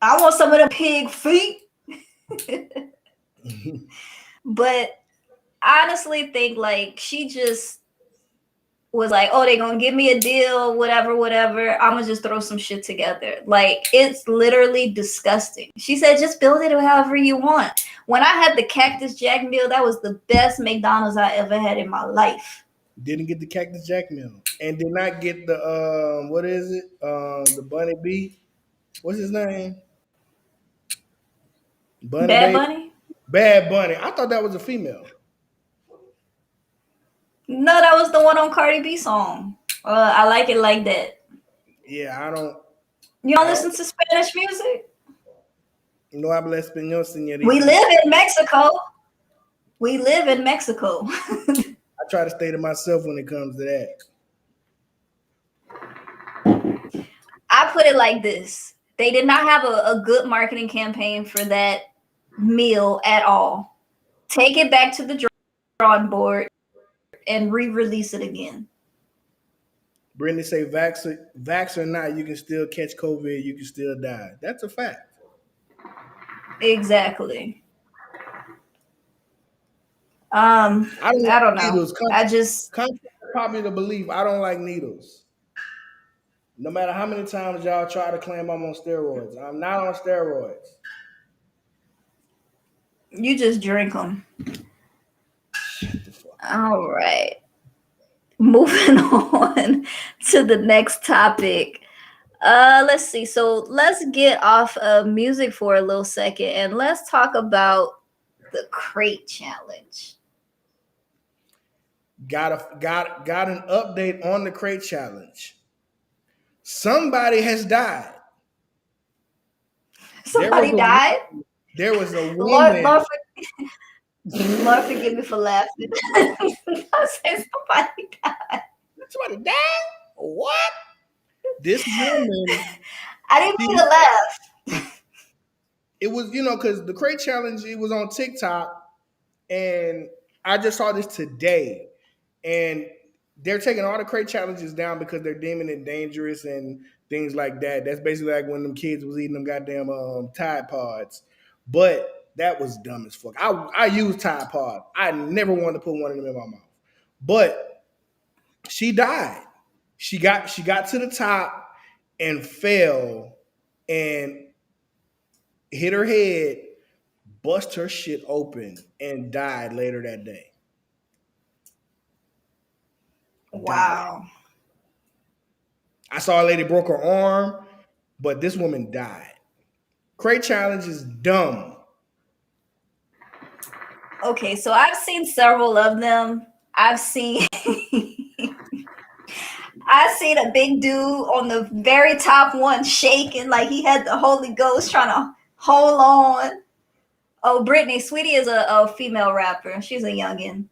I want some of the pig feet. But I honestly think like she just was like, oh, they gonna give me a deal, whatever, whatever. I'm gonna just throw some shit together. Like, it's literally disgusting. She said, just build it however you want. When I had the Cactus Jack meal, that was the best McDonald's I ever had in my life. Didn't get the Cactus Jack meal, and did not get the what is it? The Bunny B. What's his name? Bunny Bad Baby. Bunny? Bad Bunny. I thought that was a female. No, that was the one on Cardi B song. I like it like that. Yeah, I don't. You don't listen to Spanish music? No habla español, señorita. We live in Mexico. We live in Mexico. I try to stay to myself when it comes to that. I put it like this. They did not have a good marketing campaign for that meal at all. Take it back to the drawing board and re-release it again. Brittany say, vax or not, you can still catch COVID, you can still die. That's a fact. Exactly. I don't know. Needles. I just Popular belief, I don't like needles. No matter how many times y'all try to claim I'm on steroids, I'm not on steroids. you just drink them. All right. Moving on to the next topic. Let's see. So let's get off of music for a little second and let's talk about the crate challenge. Got an update on the crate challenge. Somebody has died. Somebody died. There was a woman. Lord forgive me for laughing. I said somebody died. Somebody died? What? This woman. I didn't mean to laugh. It was, because the crate challenge, it was on TikTok, and I just saw this today. And they're taking all the crate challenges down because they're deeming it dangerous and things like that. That's basically like when them kids was eating them goddamn Tide Pods. But that was dumb as fuck. I use Tide Pod. I never wanted to put one of them in my mouth. But she died. She got to the top and fell and hit her head, bust her shit open, and died later that day. Wow. Died. I saw a lady broke her arm, but this woman died. Crate challenge is dumb. Okay, so I've seen several of them. I've seen a big dude on the very top one shaking like he had the Holy Ghost trying to hold on. Oh, Brittany, Sweetie is a female rapper. She's a youngin'.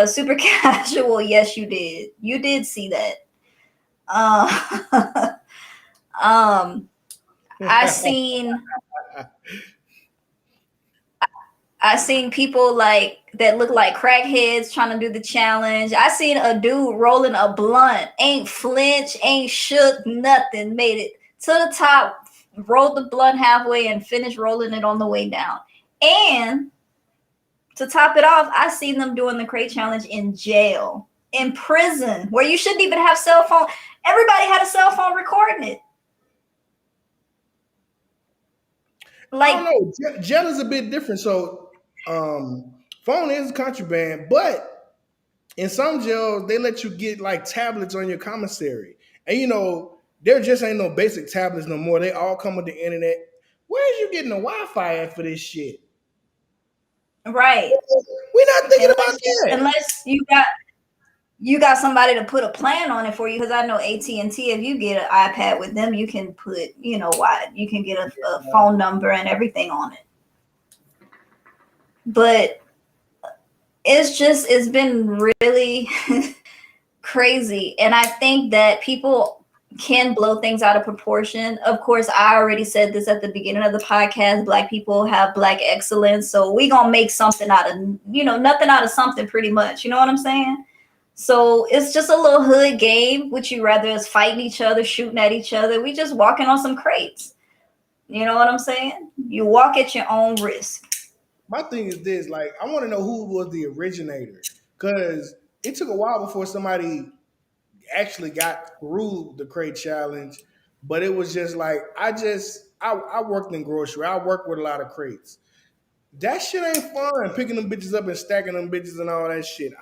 Super casual. Yes, you did. You did see that. I seen people like that look like crackheads trying to do the challenge. I seen a dude rolling a blunt, ain't flinch, ain't shook, nothing. Made it to the top, rolled the blunt halfway, and finished rolling it on the way down. And to top it off, I seen them doing the crate challenge in jail, in prison, where you shouldn't even have cell phone. Everybody had a cell phone recording it. Like, I don't know. Jail is a bit different. So, phone is contraband, but in some jails they let you get like tablets on your commissary, and there just ain't no basic tablets no more. They all come with the internet. Where is you getting the Wi-Fi at for this shit? right. We're not thinking about that. Unless you got somebody to put a plan on it for you, because I know AT&T, if you get an iPad with them, you can put, you can get a phone number and everything on it. But it's been really crazy. And I think that people can blow things out of proportion. Of course, I already said this at the beginning of the podcast, Black people have Black excellence. So we gonna make something out of, nothing out of something pretty much. You know what I'm saying? So it's just a little hood game. Would you rather us fighting each other, shooting at each other? We just walking on some crates. You know what I'm saying? You walk at your own risk. My thing is this, like, I want to know who was the originator, because it took a while before somebody actually got through the crate challenge, but it was just like I worked in grocery. I worked with a lot of crates. That shit ain't fun. Picking them bitches up and stacking them bitches and all that shit.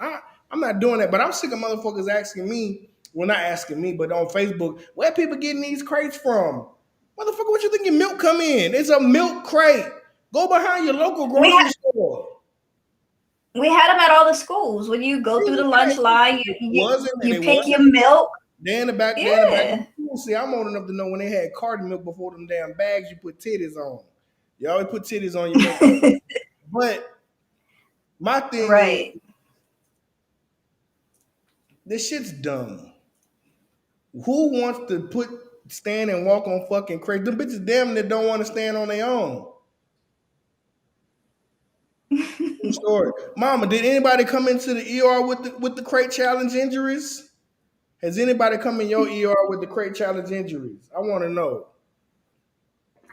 I'm not doing that. But I'm sick of motherfuckers asking me. Well, not asking me, but on Facebook, where people getting these crates from? Motherfucker, what you think your milk come in? It's a milk crate. Go behind your local We grocery store. we had them at all the schools. When you go through the lunch line, you pick your milk. They in the back of Yeah. the school. See, I'm old enough to know when they had carton milk before them damn bags you put titties on. You always put titties on your milk. But my thing is, Right. this shit's dumb. Who wants to stand and walk on fucking crates? Them bitches damn that don't want to stand on their own. True story. Mama, did anybody come into the ER with the crate challenge injuries? Has anybody come in your ER with the crate challenge injuries? I want to know.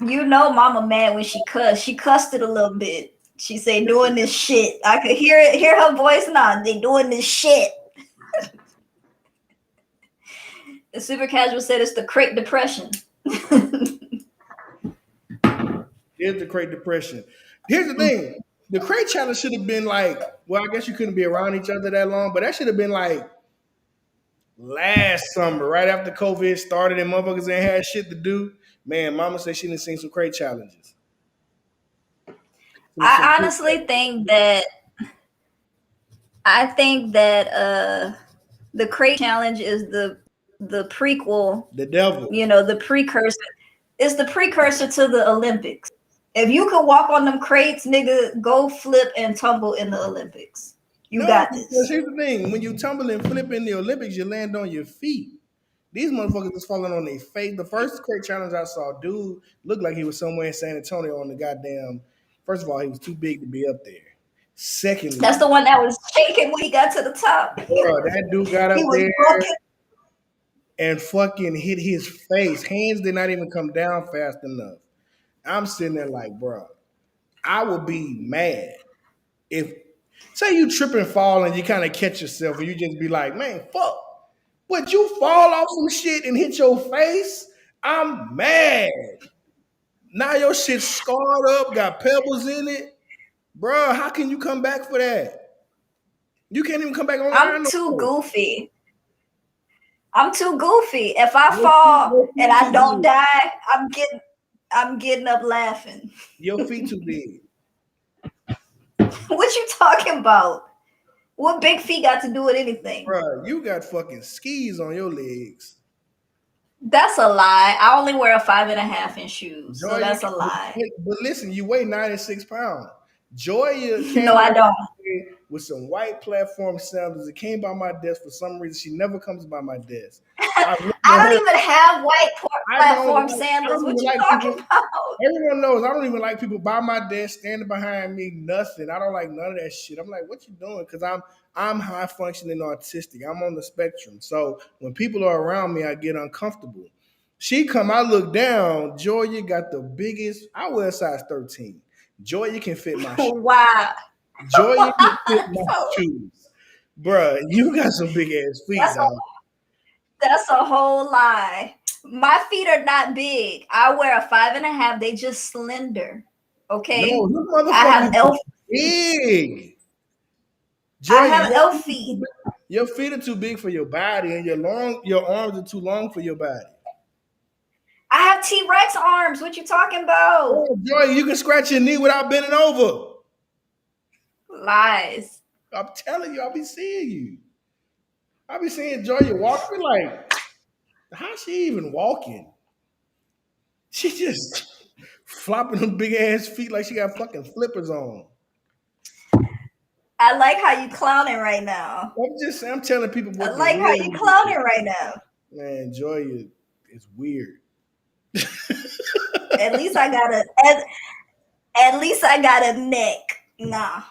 You know mama mad when she cussed. She cussed it a little bit. She say doing this shit. I could hear her voice now. They doing this shit. The super casual said it's the crate depression. Here's the crate depression. Here's the thing. The crate challenge should have been like, well, I guess you couldn't be around each other that long, but that should have been like last summer, right after COVID started and motherfuckers ain't had shit to do. Man, mama said she didn't seen some crate challenges. I honestly think that the crate challenge is the prequel. The devil. You know, the precursor. It's the precursor to the Olympics. If you could walk on them crates, nigga, go flip and tumble in the Olympics. You got this. Here's the thing. When you tumble and flip in the Olympics, you land on your feet. These motherfuckers is falling on their face. The first crate challenge I saw, dude looked like he was somewhere in San Antonio on the goddamn. First of all, he was too big to be up there. Secondly, that's the one that was shaking when he got to the top. That dude got up there and fucking hit his face. Hands did not even come down fast enough. I'm sitting there like, bro, I would be mad if, say you trip and fall and you kind of catch yourself and you just be like, man, fuck. But you fall off some shit and hit your face, I'm mad. Now your shit's scarred up, got pebbles in it. Bro, how can you come back for that? You can't even come back on. I'm too goofy. If I fall and I don't die, I'm getting up laughing. Your feet too big. What you talking about? What big feet got to do with anything? Bro, you got fucking skis on your legs. That's a lie. I only wear a 5.5 inch shoes, so that's a lie. But listen, you weigh 96 pounds. Joya came no, I don't. With some white platform sandals. It came by my desk for some reason. She never comes by my desk. I don't even have white platform sandals. What you talking about? Everyone knows I don't even like people by my desk, standing behind me, nothing. I don't like none of that shit. I'm like, what you doing? Because I'm high functioning autistic. I'm on the spectrum. So when people are around me, I get uncomfortable. She come, I look down. Joya got the biggest. I wear a size 13. Joya can fit my shoes. Wow. Joya can fit my shoes. Bruh, you got some big ass feet, dog. That's a whole lie. My feet are not big. I wear a 5.5. They just slender. Okay. No, I have elf big. Joya, I have elf feet. Your feet are too big for your body, and your arms are too long for your body. I have T-Rex arms. What you talking about? Oh, Joy, you can scratch your knee without bending over. Lies. I'm telling you, I'll be seeing you. I'll be seeing Joy walking like, how's she even walking? She just flopping them big ass feet like she got fucking flippers on. I like how you clowning right now. I'm telling people what I like how you clowning right now. Man, Joy is weird. At least I got a neck. Nah.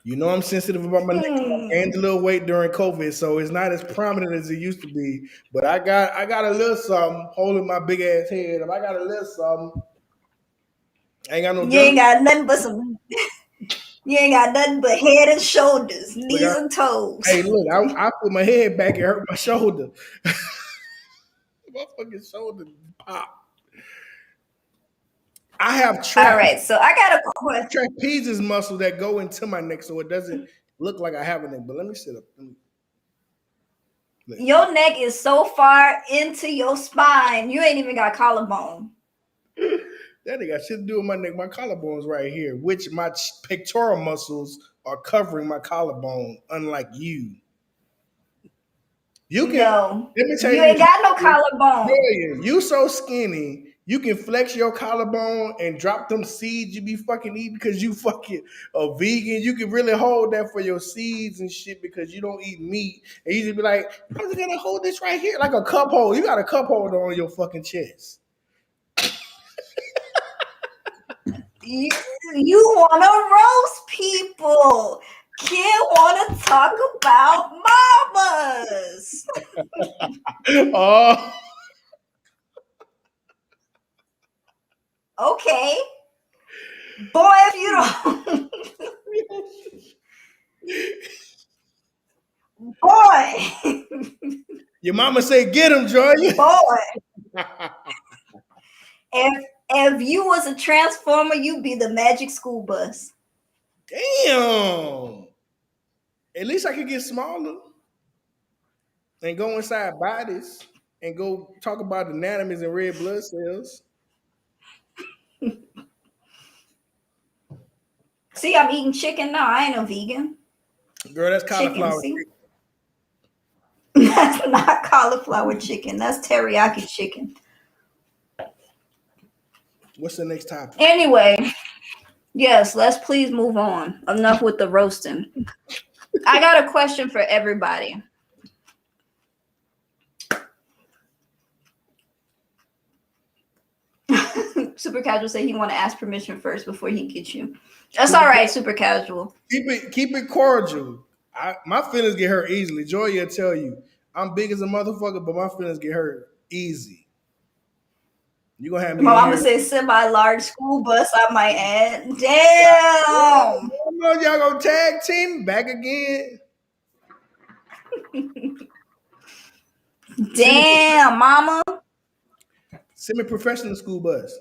You know I'm sensitive about my neck. I gained a little weight during COVID, so it's not as prominent as it used to be. But I got a little something holding my big ass head. If I got a little something, I ain't got no. You ain't got nothing but some. You ain't got nothing but head and shoulders, Look, knees and toes. hey, look, I put my head back and hurt my shoulder. My fucking shoulder pop. I have All right, so I got a question. trapezes muscle that go into my neck, so it doesn't look like I have a neck. But let me sit up. Your neck is so far into your spine, you ain't even got collarbone. That ain't got shit to do with my neck. My collarbone's right here, which my pectoral muscles are covering my collarbone, unlike you. You can, No, let me tell you you ain't this. got no collarbone. You so skinny, you can flex your collarbone and drop them seeds you be fucking eating because you fucking a vegan. You can really hold that for your seeds and shit because you don't eat meat. And you just be like, I'm just gonna hold this right here like a cup holder. You got a cup holder on your fucking chest. You want to roast people. Kid want to talk about mamas. Oh. Okay. Boy, if you don't. Boy. Your mama say, get him, Joy. Boy. If you was a transformer, you'd be the magic school bus. Damn. At least I could get smaller and go inside bodies and go talk about anatomies and red blood cells. See, I'm eating chicken now. I ain't no vegan. Girl, that's Chicken, cauliflower. see? That's not cauliflower chicken. That's teriyaki chicken. What's the next topic? Anyway, yes, let's please move on. Enough with the roasting. I got a question for everybody. Super Casual said he want to ask permission first before he gets you. That's all right, Super Casual. Keep it cordial. My feelings get hurt easily. Joy will tell you, I'm big as a motherfucker, but my feelings get hurt easy. You gonna have me? My mama said semi-large school bus. I might add. Damn. Y'all gonna tag team back again? Damn, mama. Semi-professional school bus.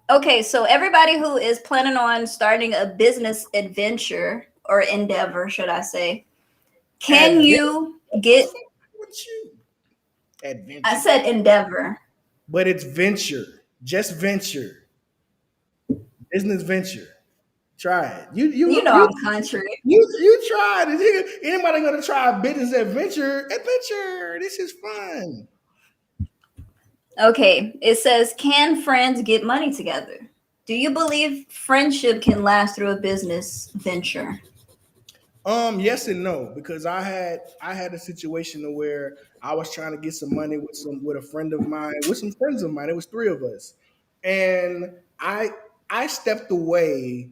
Okay, so everybody who is planning on starting a business adventure or endeavor, should I say, can you get What you? Adventure. I said endeavor. But it's venture. Just venture. Business venture. Try it. You know I'm country. You tried it. Anybody gonna try a business adventure? Adventure. This is fun. Okay, it says, can friends get money together? Do you believe friendship can last through a business venture? Yes and no, because I had a situation where I was trying to get some money with a friend of mine, with some friends of mine. It was three of us, and I stepped away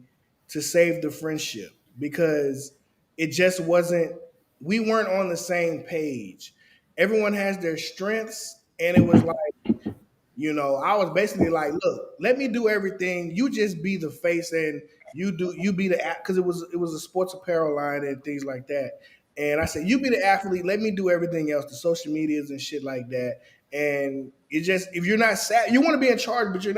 to save the friendship because it just wasn't. We weren't on the same page. Everyone has their strengths, and it was like, I was basically like, look, let me do everything. You just be the face and you be the app, because it was a sports apparel line and things like that. And I said, you be the athlete, let me do everything else, the social medias and shit like that. And it just, if you're not you want to be in charge, but you're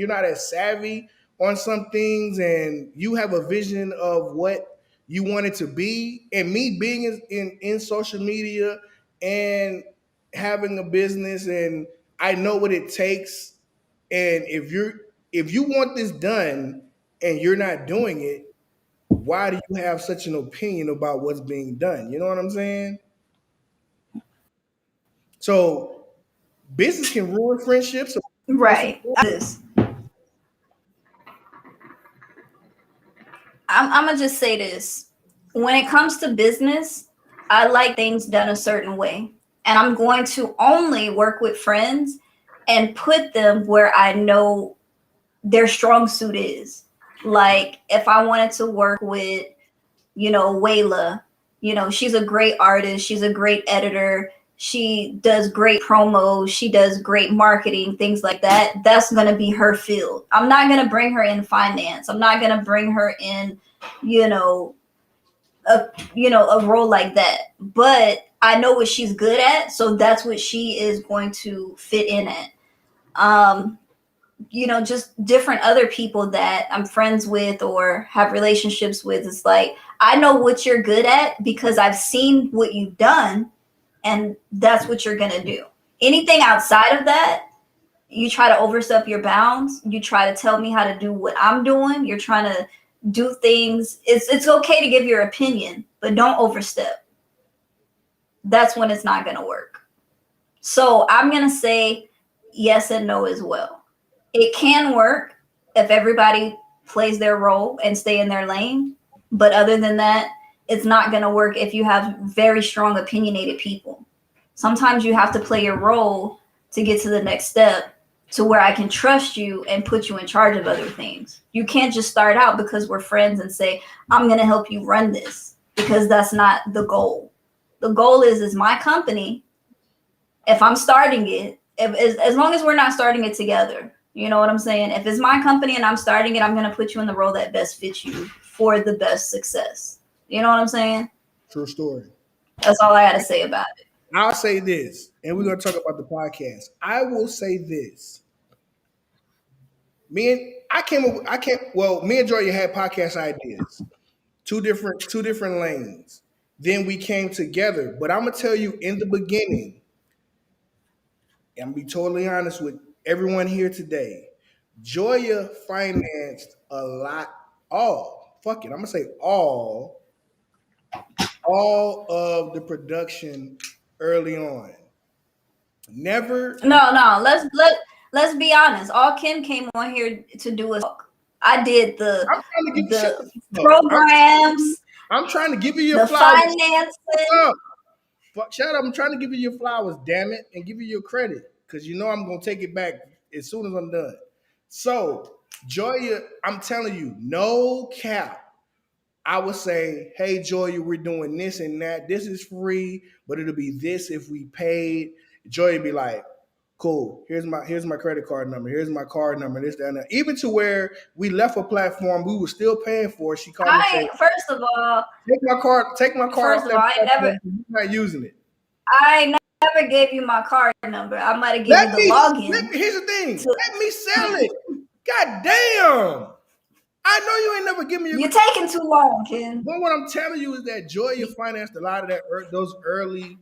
not as savvy on some things, and you have a vision of what you want it to be. And me being in social media and having a business, and I know what it takes. And if you want this done and you're not doing it, why do you have such an opinion about what's being done? You know what I'm saying? So business can ruin friendships. Right. I'm gonna just say this. When it comes to business, I like things done a certain way. And I'm going to only work with friends and put them where I know their strong suit is. Like if I wanted to work with, Wayla, she's a great artist, she's a great editor, she does great promos, she does great marketing, things like that. That's going to be her field. I'm not going to bring her in finance. I'm not going to bring her in, you know, a role like that. But I know what she's good at, so that's what she is going to fit in at. Um, just different other people that I'm friends with or have relationships with. It's like, I know what you're good at because I've seen what you've done, and that's what you're going to do. Anything outside of that, you try to overstep your bounds. You try to tell me how to do what I'm doing. You're trying to do things. It's okay to give your opinion, but don't overstep. That's when it's not going to work. So I'm going to say yes and no as well. It can work if everybody plays their role and stay in their lane. But other than that, it's not going to work if you have very strong opinionated people. Sometimes you have to play your role to get to the next step, to where I can trust you and put you in charge of other things. You can't just start out because we're friends and say, I'm going to help you run this, because that's not the goal. The goal is my company. If I'm starting it, as long as we're not starting it together, you know what I'm saying? If it's my company and I'm starting it, I'm going to put you in the role that best fits you for the best success. You know what I'm saying? True story. That's all I got to say about it. I'll say this, and we're gonna talk about the podcast. I will say this. Me and Jordan had podcast ideas. Two different lanes. Then we came together. But I'm gonna tell you in the beginning, and I'm gonna be totally honest with everyone here today. Joya financed a lot, fuck it. I'm gonna say all of the production early on. Never. No. Let's be honest. All Kim came on here to do was talk. I did I'm trying to get shut the the fuck up. programs, I'm trying to give you your the flowers. financing. Shut up. I'm trying to give you your flowers, damn it, and give you your credit. Because you know I'm gonna take it back as soon as I'm done. So, Joya, I'm telling you, no cap. I would say, hey Joya, we're doing this and that. This is free, but it'll be this if we paid. Joya be like, cool. Here's my credit card number. Here's my card number. This, that, and that. Even to where we left a platform we were still paying for. She called me and said, First of all, take my card off that platform. You're not using it. I never gave you my card number. I might have given you the login. Here's the thing. Let me sell it. God damn. I know you ain't never given me your. You're taking too long, Ken. But what I'm telling you is that Joya financed a lot of those early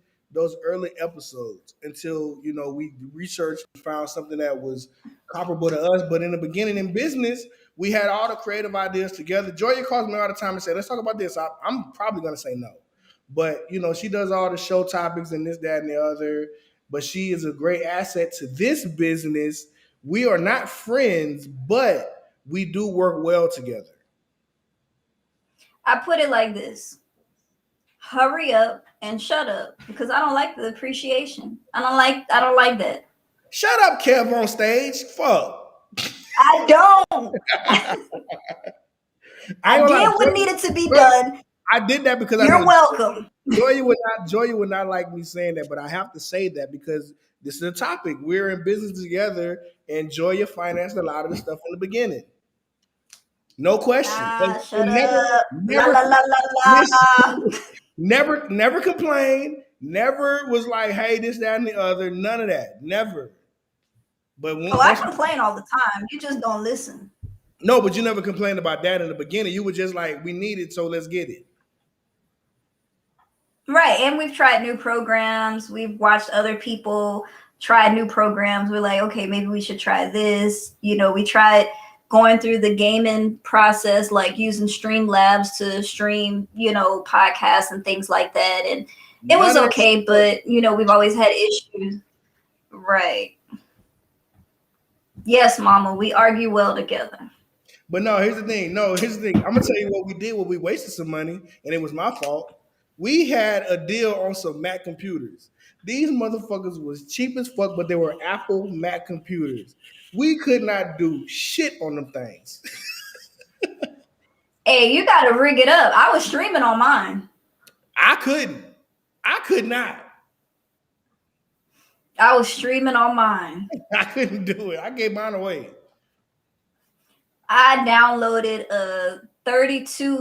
episodes until we researched and found something that was comparable to us. But in the beginning in business, we had all the creative ideas together. Joya calls me all the time and says, "Let's talk about this." I'm probably gonna say no, but she does all the show topics and this, that, and the other. But she is a great asset to this business. We are not friends, but we do work well together. I put it like this: hurry up and shut up, because I don't like the appreciation. I don't like that. Shut up, Kev on stage. Fuck. I don't. I did what needed to be done. I did that because you're welcome. Joya would not like me saying that, but I have to say that because this is a topic. We're in business together, and Joya financed a lot of the stuff in the beginning. No question. Shut up. Never complained. Never was like, hey, this, that, and the other. None of that. Never. But I complain all the time. You just don't listen. No, but you never complained about that in the beginning. You were just like, we need it, so let's get it. Right. And we've tried new programs. We've watched other people try new programs. We're like, okay, maybe we should try this. We tried going through the gaming process, like using Streamlabs to stream, podcasts and things like that. And it was okay, but, we've always had issues. Right. Yes, Mama, we argue well together. But no, here's the thing. I'm gonna tell you what we did. We wasted some money, and it was my fault. We had a deal on some Mac computers. These motherfuckers was cheap as fuck, but they were Apple Mac computers. We could not do shit on them things. Hey, you gotta rig it up. I was streaming on mine. I couldn't. I could not. I was streaming on mine. I couldn't do it. I gave mine away. I downloaded a 32 or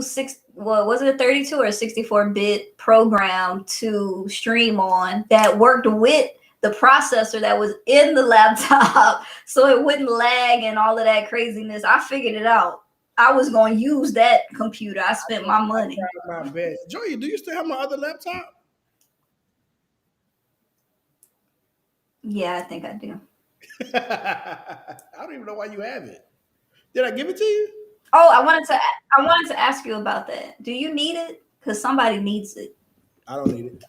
64-bit program to stream on that worked with the processor that was in the laptop so it wouldn't lag and all of that craziness. I figured it out. I was going to use that computer. I spent my money. I tried my best. Joey, do you still have my other laptop? Yeah, I think I do. I don't even know why you have it. Did I give it to you? Oh, I wanted to ask you about that. Do you need it? Because somebody needs it. I don't need it.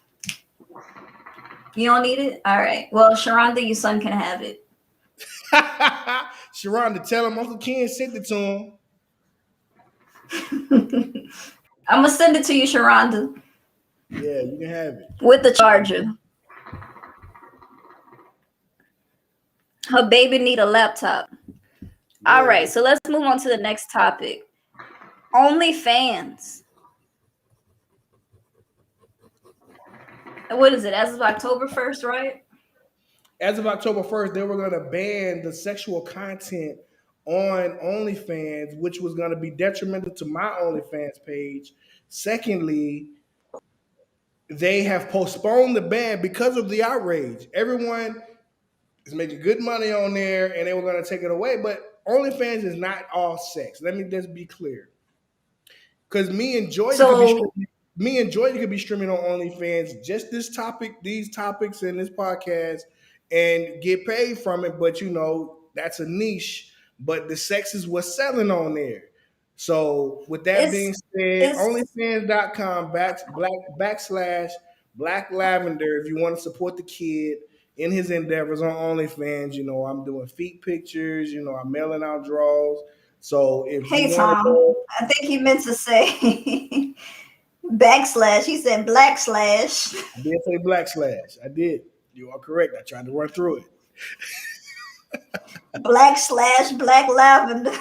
You don't need it? All right. Well, Sharonda, your son can have it. Sharonda, tell him Uncle Ken sent it to him. I'm gonna send it to you, Sharonda. Yeah, you can have it. With the charger. Her baby need a laptop. Yeah. All right, so let's move on to the next topic. OnlyFans. What is it? As of October 1st, right? As of October 1st, they were going to ban the sexual content on OnlyFans, which was going to be detrimental to my OnlyFans page. Secondly, they have postponed the ban because of the outrage. Everyone is making good money on there, and they were going to take it away. But OnlyFans is not all sex. Let me just be clear. Because me and Jordan could be streaming on OnlyFans just these topics in this podcast, and get paid from it. But that's a niche. But the sex is what's selling on there. So with that being said, OnlyFans.com /Black Lavender, if you want to support the kid in his endeavors on OnlyFans, I'm doing feet pictures, I'm mailing out draws. So if Tom, I think he meant to say /. He said /. I did say /. I did. You are correct. I tried to run through it. /Black Lavender.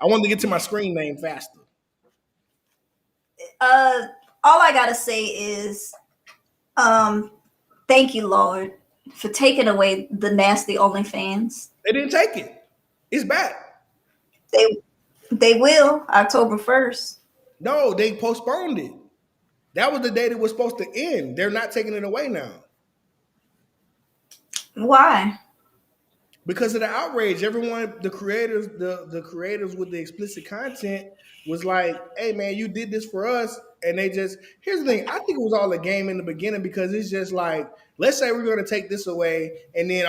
I wanted to get to my screen name faster. All I gotta say is, thank you, Lord, for taking away the nasty OnlyFans. They didn't take it. It's back. They will October 1st. No, they postponed it. That was the date it was supposed to end. They're not taking it away now. Why? Because of the outrage. Everyone, the creators with the explicit content was like, hey man, you did this for us. And here's the thing, I think it was all a game in the beginning, because it's just like, let's say we're going to take this away, and then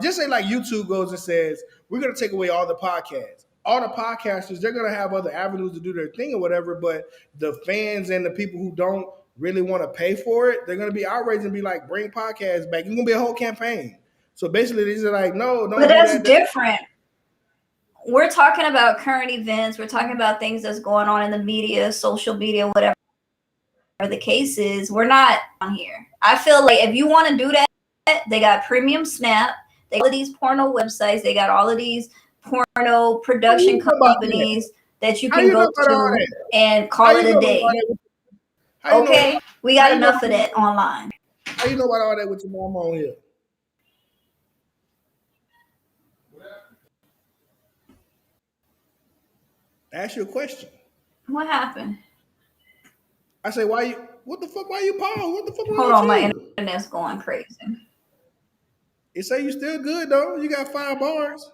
just say like YouTube goes and says, we're going to take away all the podcasts. All the podcasters, they're going to have other avenues to do their thing or whatever, but the fans and the people who don't really want to pay for it, they're going to be outraged and be like, bring podcasts back. It's going to be a whole campaign. So basically, these are like, no. But that's different. We're talking about current events. We're talking about things that's going on in the media, social media, whatever the case is. We're not on here. I feel like if you want to do that, they got Premium Snap. They got all of these porno websites. They got all of these porno production companies that you can go to and call it a day. Okay, we got enough of that online. How you know about all that with your mom on here? Ask you a question. What happened? I say, why you pause? What the fuck? Hold on, my internet's going crazy. It say you still good though. You got 5 bars.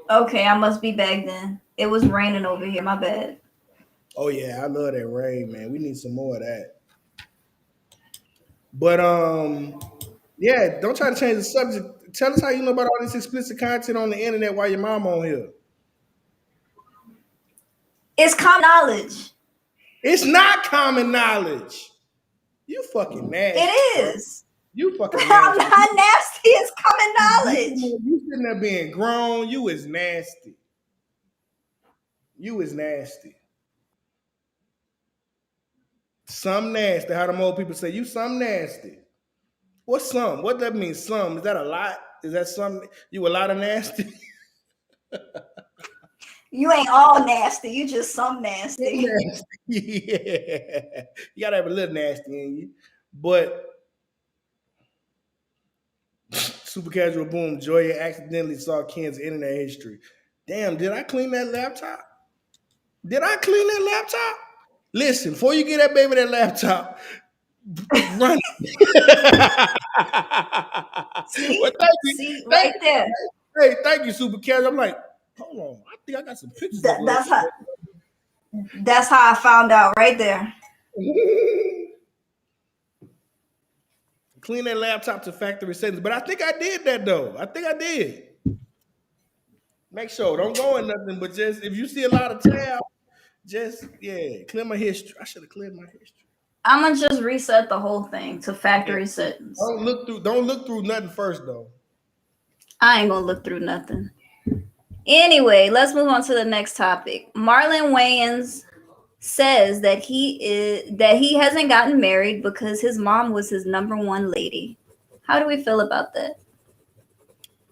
Okay, I must be back then. It was raining over here. My bad. Oh yeah, I love that rain, man. We need some more of that. But yeah, don't try to change the subject. Tell us how you know about all this explicit content on the internet while your mom on here. It's common knowledge. It's not common knowledge. You fucking nasty. It is. You fucking nasty. I'm not nasty. It's common knowledge. You sitting there being grown. You is nasty. You is nasty. Some nasty. How them old people say, you some nasty. What's some? What that mean? Some? Is that a lot? Is that some? You a lot of nasty? You ain't all nasty. You just some nasty. Yeah. You gotta have a little nasty in you. But super casual boom, Joya accidentally saw Ken's internet history. Damn, did I clean that laptop? Did I clean that laptop? Listen, before you get that baby that laptop, run it. Well, See, thank you. see, Thank, right there. hey, thank you, super casual. I'm like, hold on. I think I got some pictures That, uploaded. that's how. That's how I found out right there. Clean that laptop to factory settings. But I think I did that though. I think I did. Make sure. Don't go in nothing, but just if you see a lot of tabs, just clear my history. I should have cleared my history. I'm gonna just reset the whole thing to Yeah. factory settings. Don't look through nothing first though. I ain't gonna look through nothing. Anyway, let's move on to the next topic. Marlon Wayans says that he hasn't gotten married because his mom was his number one lady. How do we feel about that?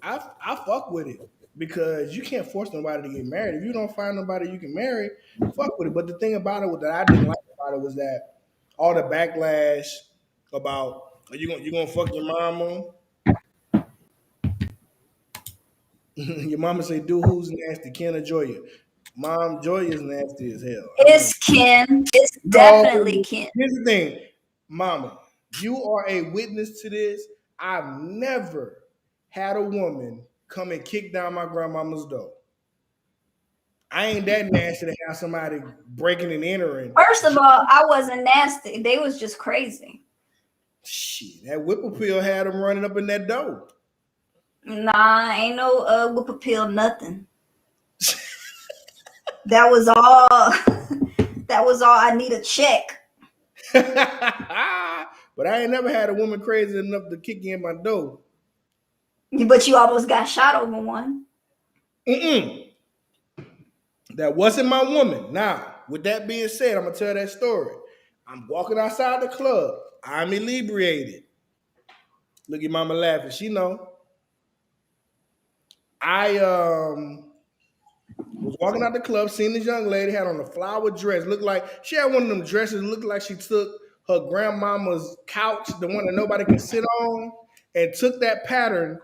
I fuck with it because you can't force nobody to get married. If you don't find nobody you can marry, fuck with it. But the thing about it that I didn't like about it was that all the backlash about you gonna fuck your mama. Your mama say, "Dude, who's nasty? Ken or Joya?" Mom, Joya is nasty as hell. I don't. It's Ken. It's No, definitely Ken. here's the thing, Mama. You are a witness to this. I've never had a woman come and kick down my grandmama's door. I ain't that nasty to have somebody breaking and entering. First of all, I wasn't nasty. They was just crazy. Shit, that whippoorwill had them running up in that door. Nah, ain't no whip appeal, nothing. That was all. That was all. I need a check. But I ain't never had a woman crazy enough to kick in my door. But you almost got shot over one. Mm-mm. That wasn't my woman. Now, with that being said, I'm gonna tell that story. I'm walking outside the club. I'm inebriated. Look at mama laughing. She know. I was walking out the club, seen this young lady had on a flower dress. Looked like she had one of them dresses. Looked like she took her grandmama's couch, the one that nobody can sit on, and took that pattern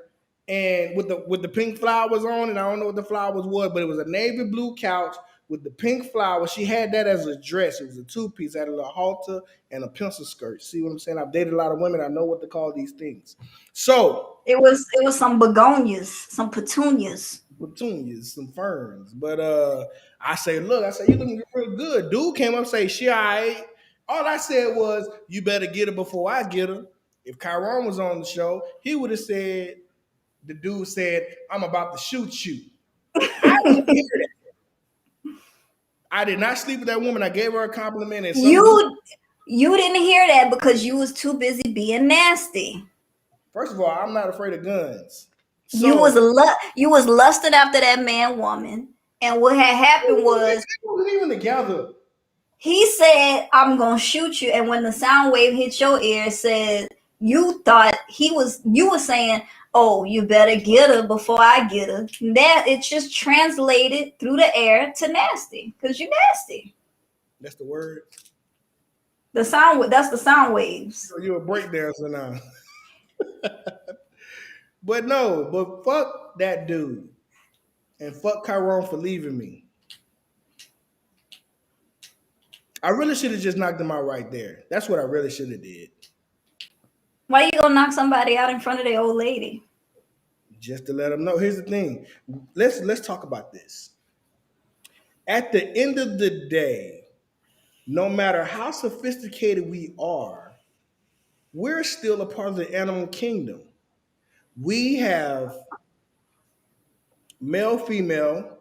and with the pink flowers on. And I don't know what the flowers was, but it was a navy blue couch with the pink flowers. She had that as a dress. It was a two-piece. Had a little halter and a pencil skirt. See what I'm saying? I've dated a lot of women. I know what to call these things. So It was some begonias, some petunias. petunias, some ferns. But I say, look, I say, you looking real good. Dude came up and say, she all right. All I said was, you better get her before I get her. If Chiron was on the show, he would have said, the dude said, I'm about to shoot you. I didn't hear that. I did not sleep with that woman. I gave her a compliment. And You didn't hear that because you was too busy being nasty. First of all, I'm not afraid of guns. So, You was lusting after that man woman, and what had happened was we wasn't even together. he said, "I'm gonna shoot you," and when the sound wave hit your ear, it said you thought you were saying, "Oh, you better get her before I get her." That it just translated through the air to nasty because you nasty. That's the word. That's the sound waves. So you're a breakdancer now. But no, but fuck that dude. And fuck Chiron for leaving me. I really should have just knocked him out right there. That's what I really should have did. Why you gonna knock somebody out in front of the old lady? Just to let him know. Here's the thing. Let's talk about this. At the end of the day, no matter how sophisticated we are, we're still a part of the animal kingdom. We have male, female,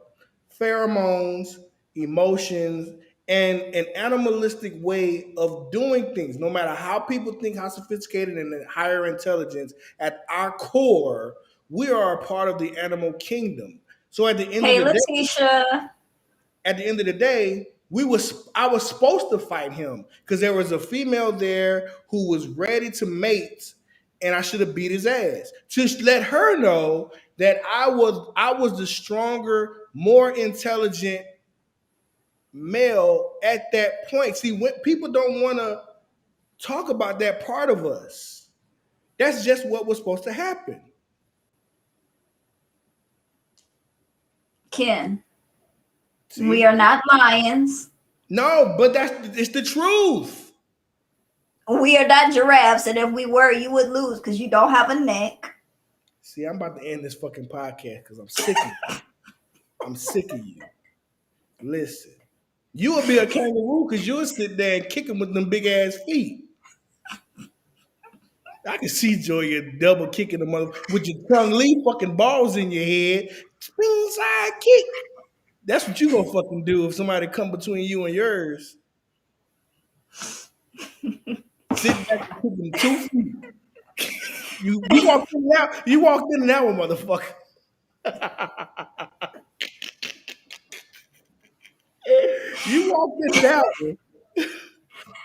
pheromones, emotions, and an animalistic way of doing things. No matter how people think how sophisticated and higher intelligence, at our core, we are a part of the animal kingdom. So Hey, Letitia. at the end of the day, I was supposed to fight him because there was a female there who was ready to mate, and I should have beat his ass to let her know that I was the stronger, more intelligent male at that point. See, when people don't want to talk about that part of us. That's just what was supposed to happen. Ken, we See? are not lions. No, but it's the truth. We are not giraffes, and if we were, you would lose because you don't have a neck. See, I'm about to end this fucking podcast because I'm sick of you. I'm sick of you. Listen, you would be a kangaroo because you would sit there and kick him with them big ass feet. I can see Joya double kicking the mother with your tongue leave fucking balls in your head. Spin side kick. That's what you gonna fucking do if somebody come between you and yours. Sit back and kick them 2 feet. You walked in now. You walked in that one, motherfucker. You walked in that one.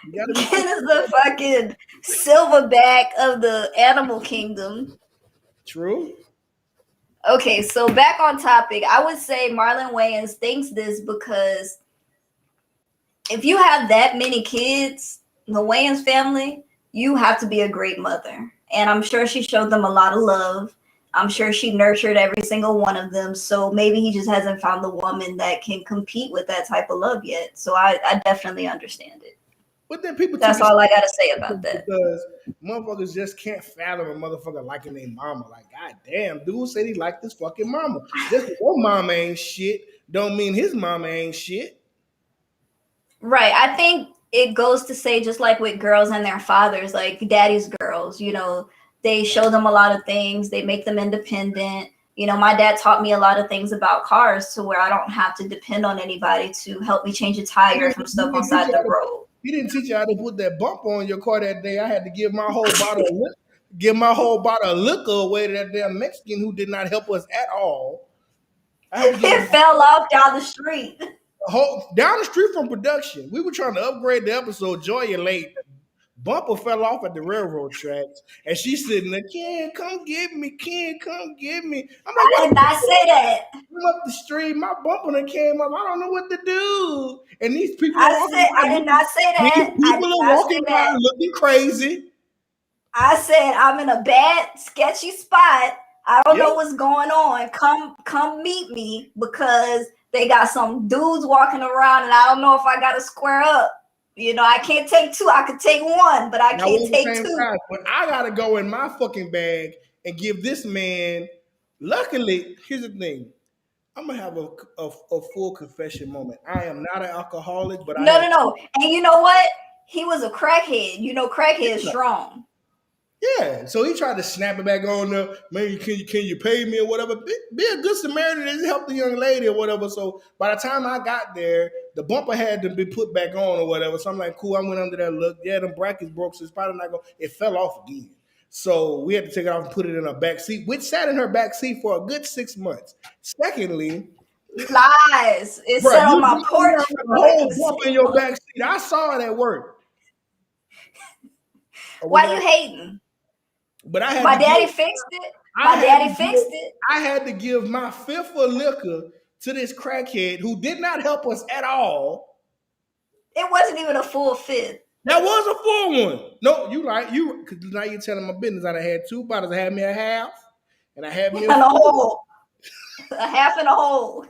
You gotta be Ken is the fucking silverback of the animal kingdom. true. Okay, so back on topic, I would say Marlon Wayans thinks this because if you have that many kids, the Wayans family, you have to be a great mother. And I'm sure she showed them a lot of love. I'm sure she nurtured every single one of them. So maybe he just hasn't found the woman that can compete with that type of love yet. So I definitely understand it. But then people That's all I gotta say about that. because motherfuckers just can't fathom a motherfucker liking their mama. Like, god damn, dude said he liked his fucking mama. Just because your mama ain't shit don't mean his mama ain't shit. Right. I think it goes to say just like with girls and their fathers, like daddy's girls, they show them a lot of things, they make them independent. My dad taught me a lot of things about cars to where I don't have to depend on anybody to help me change a tire if I'm stuck on side the road. He didn't teach you how to put that bump on your car that day. I had to give my whole bottle of liquor away to that damn Mexican who did not help us at all. It fell off down the street. Down the street from production. We were trying to upgrade the episode. Joya late. Bumper fell off at the railroad tracks, and she's sitting there. Ken, come get me. Ken, come get me. I'm like, I did not say that. I'm up the street. My bumper done came up. I don't know what to do. And these people I did not say that. People are walking by looking crazy. I said I'm in a bad, sketchy spot. I don't know what's going on. Come meet me because they got some dudes walking around, and I don't know if I got to square up. I can't take two. I could take one, but I can't take two. But I gotta go in my fucking bag and give this man. Luckily, here's the thing. I'm gonna have a full confession moment. I am not an alcoholic, but no. And you know what? He was a crackhead. Crackhead is strong. Yeah, so he tried to snap it back on there. Man, can you pay me or whatever? Be a good Samaritan and help the young lady or whatever. So by the time I got there, the bumper had to be put back on or whatever. So I'm like, cool. I went under there, look. Yeah, them brackets broke, so it's probably not going. It fell off again. So we had to take it off and put it in her back seat, which sat in her back seat for a good 6 months. Secondly, lies. It sat on my porch. A whole bump in your back seat. I saw it at work. Why you hating? But I had my daddy fixed it. I had to give my fifth of liquor to this crackhead who did not help us at all. It wasn't even a full fifth. That was a full one. No, because now you're telling my business. I had 2 bottles. I had me a half, and I had me a whole. A half and a whole.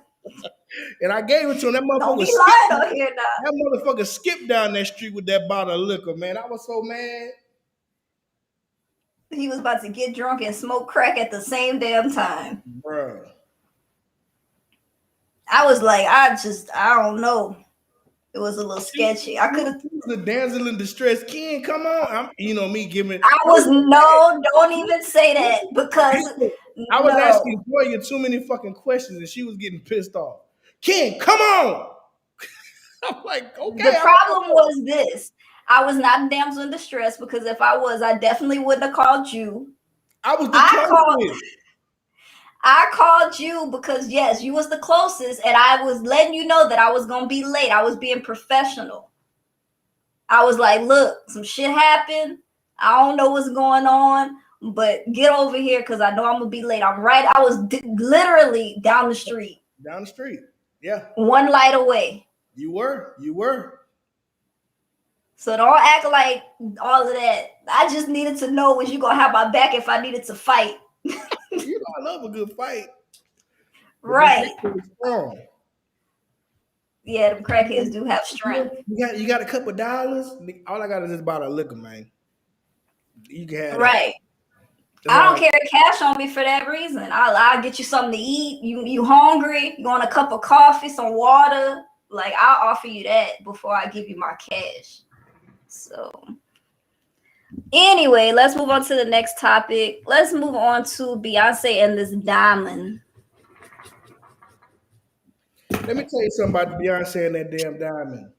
And I gave it to him. That motherfucker. Don't be lying on here now. That motherfucker skipped down that street with that bottle of liquor, man. I was so mad. He was about to get drunk and smoke crack at the same damn time. Bruh. I was like, I don't know. It was a little sketchy. I could have. The damsel in distress. Ken, come on. Me giving. Don't even say that because I was asking Joya too many fucking questions and she was getting pissed off. Ken, come on. I'm like, okay. The problem was this. I was not a damsel in distress because if I was, I definitely wouldn't have called you. I was the closest. I called you because, yes, you was the closest, and I was letting you know that I was going to be late. I was being professional. I was like, look, some shit happened. I don't know what's going on, but get over here because I know I'm going to be late. I was literally down the street. Down the street, yeah. One light away. You were. So don't act like all of that. I just needed to know was you gonna have my back if I needed to fight. You know, I love a good fight, but them Right. crackheads is strong. Yeah, them crackheads do have strength. You got a couple dollars. All I got is just bottle of liquor, man. You can have that. Right. That's I all don't I. carry cash on me for that reason. I'll get you something to eat. You hungry? You want a cup of coffee, some water? Like I'll offer you that before I give you my cash. So anyway, let's move on to the next topic. Let's move on to Beyonce and this diamond. Let me tell you something about Beyonce and that damn diamond.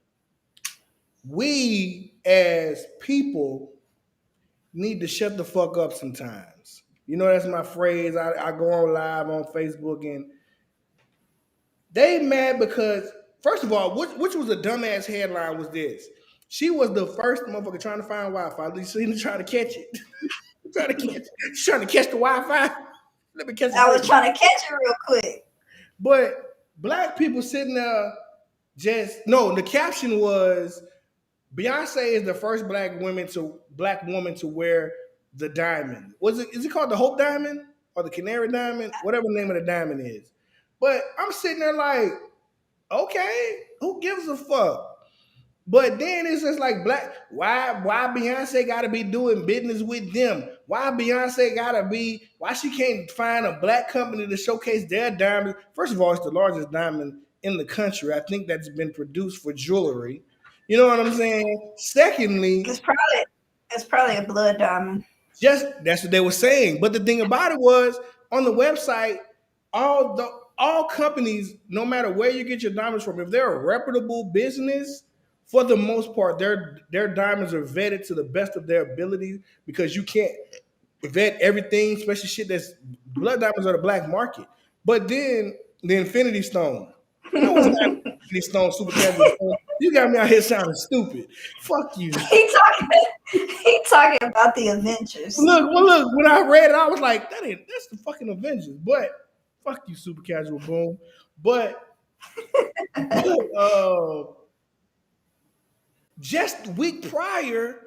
We as people need to shut the fuck up sometimes. You know, that's my phrase. I go on live on Facebook and they mad because, first of all, which was a dumbass headline was this? She was the first motherfucker trying to find Wi-Fi. At least she trying to catch it. trying to catch, she's trying to catch the Wi-Fi. Let me catch the I was signal. trying to catch it real quick. But black people sitting there just no. The caption was Beyonce is the first black woman to wear the diamond. Is it called the Hope Diamond or the Canary Diamond? Whatever the name of the diamond is. But I'm sitting there like, okay, who gives a fuck? But then it's just like why Beyonce gotta be doing business with them? Why she can't find a black company to showcase their diamond? First of all, it's the largest diamond in the country. I think that's been produced for jewelry. You know what I'm saying? Secondly, It's probably a blood diamond. just that's what they were saying. But the thing about it was on the website, all companies, no matter where you get your diamonds from, if they're a reputable business, for the most part, their diamonds are vetted to the best of their ability because you can't vet everything, especially shit that's blood diamonds are the black market. But then the Infinity Stone. No, it's not Infinity Stone, super casual stone. You got me out here sounding stupid. Fuck you. He talking about the Avengers. Look. When I read it, I was like, that's the fucking Avengers. But fuck you, super casual boom. But uh, just the week prior,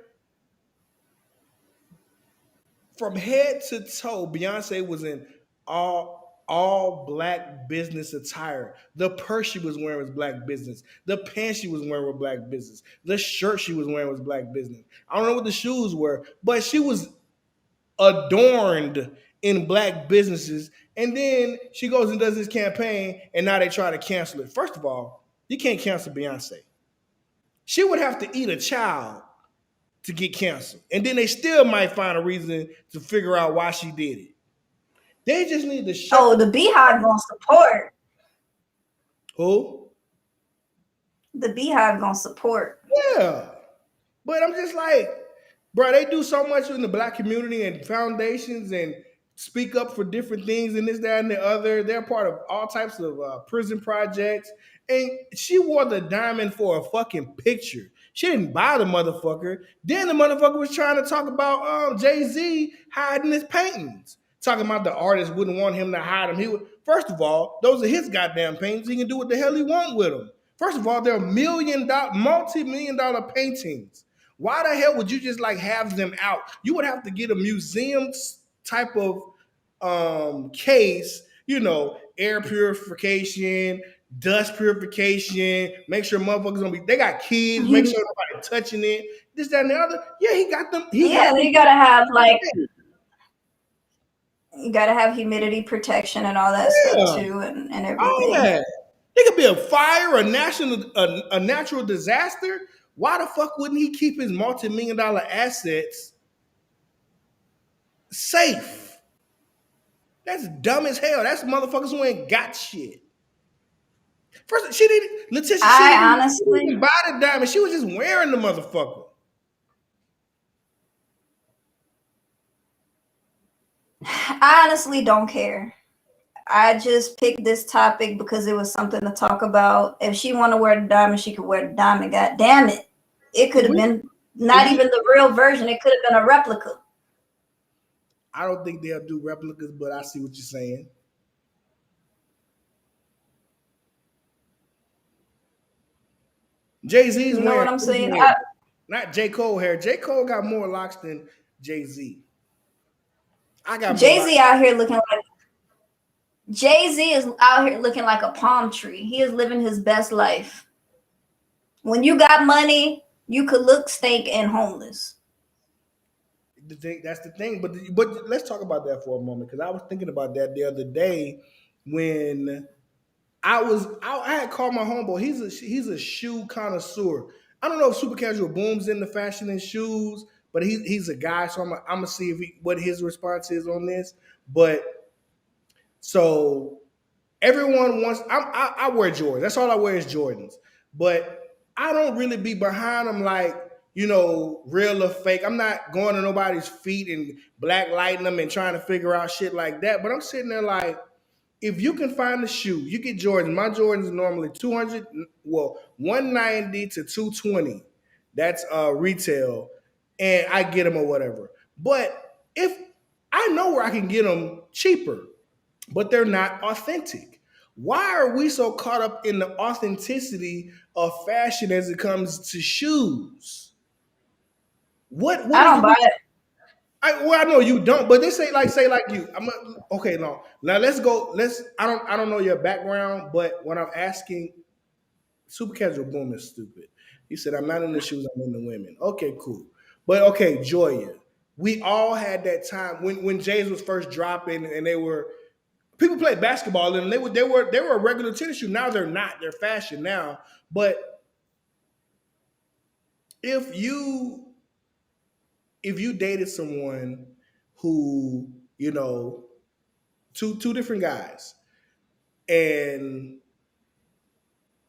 from head to toe, Beyonce was in all black business attire. The purse she was wearing was black business. The pants she was wearing were black business. The shirt she was wearing was black business. I don't know what the shoes were, but she was adorned in black businesses. And then she goes and does this campaign, and now they try to cancel it. First of all, you can't cancel Beyonce. She would have to eat a child to get canceled. And then they still might find a reason to figure out why she did it. They just need to shut. Oh, the Beehive gonna support. Who? The Beehive gonna support. Yeah. But I'm just like, bro, they do so much in the black community and foundations and speak up for different things and this, that, and the other. They're part of all types of prison projects. And she wore the diamond for a fucking picture. She didn't buy the motherfucker. Then the motherfucker was trying to talk about Jay-Z hiding his paintings. Talking about the artist wouldn't want him to hide them. He would. First of all, those are his goddamn paintings. He can do what the hell he want with them. First of all, they're multi-million-dollar paintings. Why the hell would you just like have them out? You would have to get a museum type of case, air purification, dust purification, make sure motherfuckers gonna be, they got kids, make sure nobody touching it, this, that, and the other. Yeah, he got them. You gotta have you gotta have humidity protection and all that stuff too, and everything. All that. It could be a fire, a natural disaster. Why the fuck wouldn't he keep his multi-million-dollar assets safe? That's dumb as hell. That's motherfuckers who ain't got shit. First, she didn't buy the diamond. She was just wearing the motherfucker. I honestly don't care. I just picked this topic because it was something to talk about. If she want to wear the diamond, she could wear the diamond. God damn it. It could have been not even the real version. It could have been a replica. I don't think they'll do replicas, but I see what you're saying. Jay-Z's You know wearing, what I'm saying? Not J. Cole hair. J. Cole got more locks than Jay-Z. I got more Jay locks. Z out here looking like Jay Z is out here looking like a palm tree. He is living his best life. When you got money, you could look stank and homeless. That's the thing. But let's talk about that for a moment because I was thinking about that the other day when I had called my homeboy. He's a shoe connoisseur. I don't know if Super Casual Boom's into fashion and shoes, but he's a guy. So I'm gonna see what his response is on this. But so everyone wants. I wear Jordans. That's all I wear is Jordans. But I don't really be behind them like real or fake. I'm not going to nobody's feet and black lighting them and trying to figure out shit like that. But I'm sitting there like, if you can find the shoe, you get Jordans. My Jordans are normally 190 to 220. That's retail, and I get them or whatever. But if I know where I can get them cheaper, but they're not authentic. Why are we so caught up in the authenticity of fashion as it comes to shoes? What I is don't buy the it. I know you don't, but they say like you. Okay. No, now let's go. I don't know your background, but when I'm asking, Super Casual Boom is stupid. He said, "I'm not in the shoes. I'm in the women." Okay, cool. But okay, Joya, we all had that time when Jays was first dropping, and they were people played basketball, and they were a regular tennis shoe. Now they're not. They're fashion now. But if you if you dated someone who two different guys, and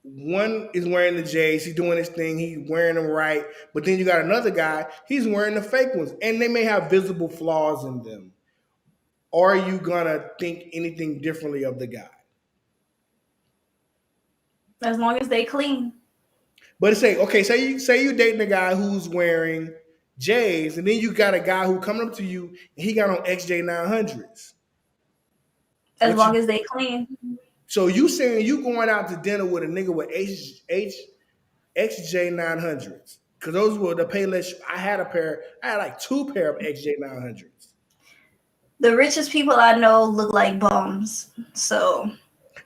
one is wearing the J's, he's doing his thing, he's wearing them right, but then you got another guy, he's wearing the fake ones, and they may have visible flaws in them. Are you gonna think anything differently of the guy? As long as they clean. But say you dating a guy who's wearing J's, and then you got a guy who coming up to you and he got on XJ900s. As What you long as they clean. so you saying you going out to dinner with a nigga with XJ900s? Because those were the Payless. I had like two pair of XJ900s. The richest people I know look like bums. So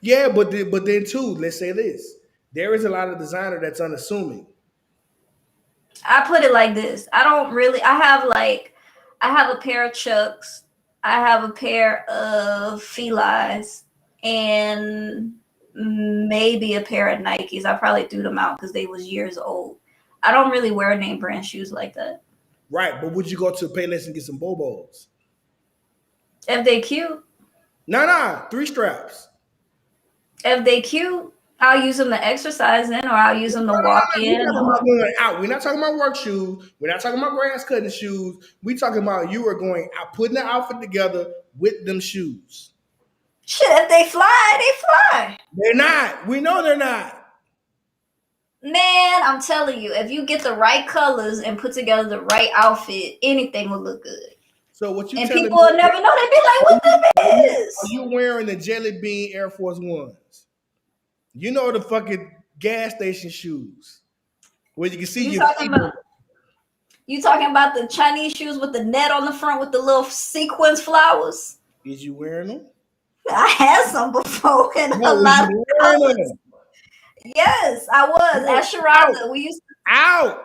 Yeah, but then too, let's say this: there is a lot of designer that's unassuming. I put it like this. I have a pair of Chucks, I have a pair of Felines, and maybe a pair of Nikes. I probably threw them out because they was years old. I don't really wear name brand shoes like that. Right, but would you go to Payless and get some Bobos? If they cute, Nah, 3 straps. if they cute, I'll use them to exercise in, or I'll use them to walk We're in. talking about going out. We're not talking about work shoes. We're not talking about grass cutting shoes. We're talking about you are going out, putting the outfit together with them shoes. Shit, if they fly, they fly. They're not. We know they're not. Man, I'm telling you, if you get the right colors and put together the right outfit, anything will look good. So what you And telling people me? will never know. They be like, "What them is?" Are you wearing the Jelly Bean Air Force Ones? You know the fucking gas station shoes where you can see You your talking feet. about? You talking about the Chinese shoes with the net on the front with the little sequins flowers? Is you wearing them? I had some before in No, a was lot of you wearing colors. them? Yes, I was No, at out, Sharonda. We used to, out.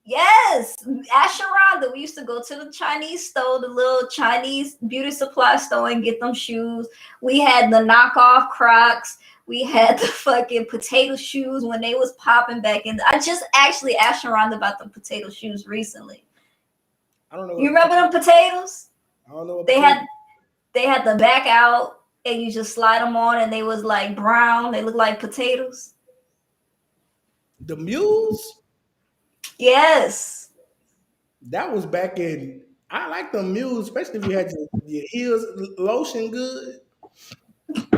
yes, at Sharonda. We used to go to the Chinese store, the little Chinese beauty supply store, and get them shoes. We had the knockoff Crocs. We had the fucking potato shoes when they was popping back in. I just actually asked Sharonda about the potato shoes recently. I don't know. You remember them potatoes? I don't know. What They had the back out, and you just slide them on, and they was like brown. They look like potatoes. the mules. Yes. That was back in. I like the mules, especially if you had your heels lotion good.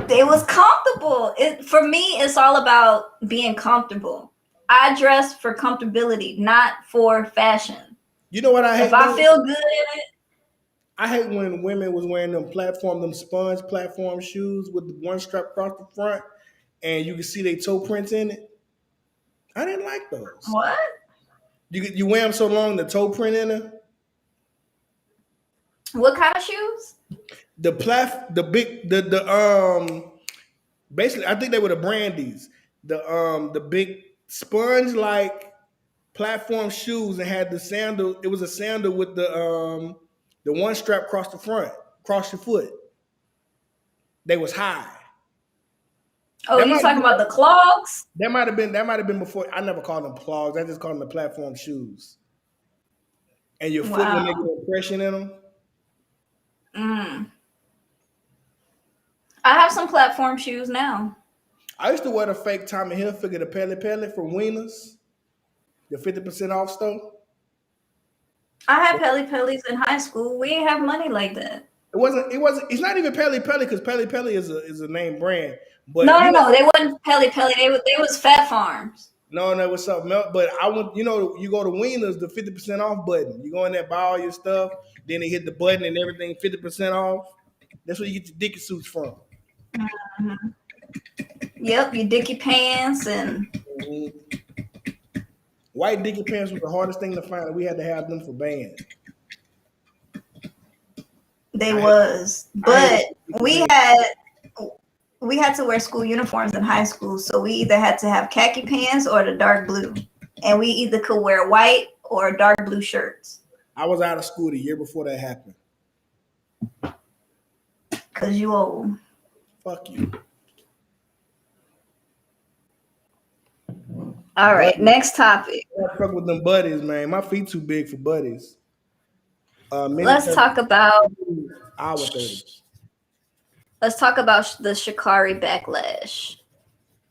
They was comfortable. For me, it's all about being comfortable. I dress for comfortability, not for fashion. You know what I hate? If I feel good in it, I hate when women was wearing them sponge platform shoes with the one strap across the front, and you can see their toe prints in it. I didn't like those. what? You wear them so long, the toe print in them. What kind of shoes? The big, basically, I think they were the Brandies. The big sponge like platform shoes and had the sandal. It was a sandal with the one strap across the front, across your foot. They was high. Oh, That you might talking about the clogs? that might have been before. I never called them clogs. I just called them the platform shoes. And your foot will make Wow. an impression in them. Mm. I have some platform shoes now. I used to wear the fake Tommy Hilfiger, the Pele Pele for Wieners, the 50% off store. I had Pelly Pellies in high school. We didn't have money like that. It's not even Pele Pele because Pele Pele is a name brand. But No, you no, know, no. They wasn't Pelly Pelly. They was Fat Farms. no, what's something else. But I want you go to Wieners, the 50% off button. You go in there, buy all your stuff, then they hit the button and everything 50% off. That's where you get your Dickie suits from. Mhm. Yep, your Dickie pants and Mhm. White Dickie pants was the hardest thing to find, and we had to have them for band. they I was. I hated But Dickie we pants. had we had to wear school uniforms in high school, so we either had to have khaki pants or the dark blue, and we either could wear white or dark blue shirts. I was out of school the year before that happened. Cause you old. Fuck you. All right, Buddies. next topic. I fuck with them buddies, man. My feet too big for buddies. Many Let's times talk about hour 30. the Shikari backlash.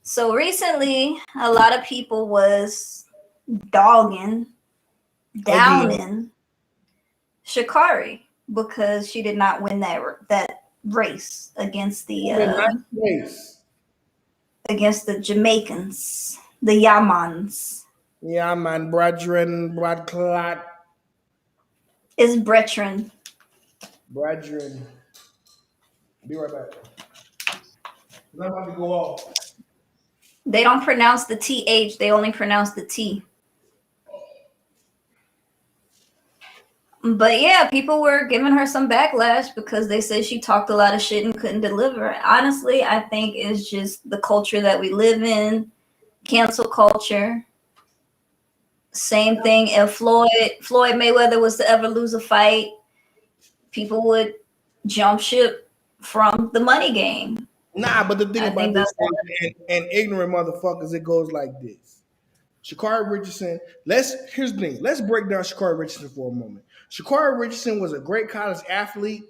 So recently, a lot of people was dogging, Again. downing Shikari because she did not win that race Race. against the Jamaicans, the Yamans. Yeah, man, brethren, bradclad, It's Brethren. brethren. Be right back. I'm about to go off. They don't pronounce the TH, they only pronounce the T. But yeah, people were giving her some backlash because they said she talked a lot of shit and couldn't deliver. Honestly, I think it's just the culture that we live in, cancel culture. Same thing if Floyd Mayweather was to ever lose a fight, people would jump ship from the money game. Nah, but the thing I about think this that's all. is, and ignorant motherfuckers, it goes like this. Shakari Richardson, here's the thing. Let's break down Shakari Richardson for a moment. Shakari Richardson was a great college athlete,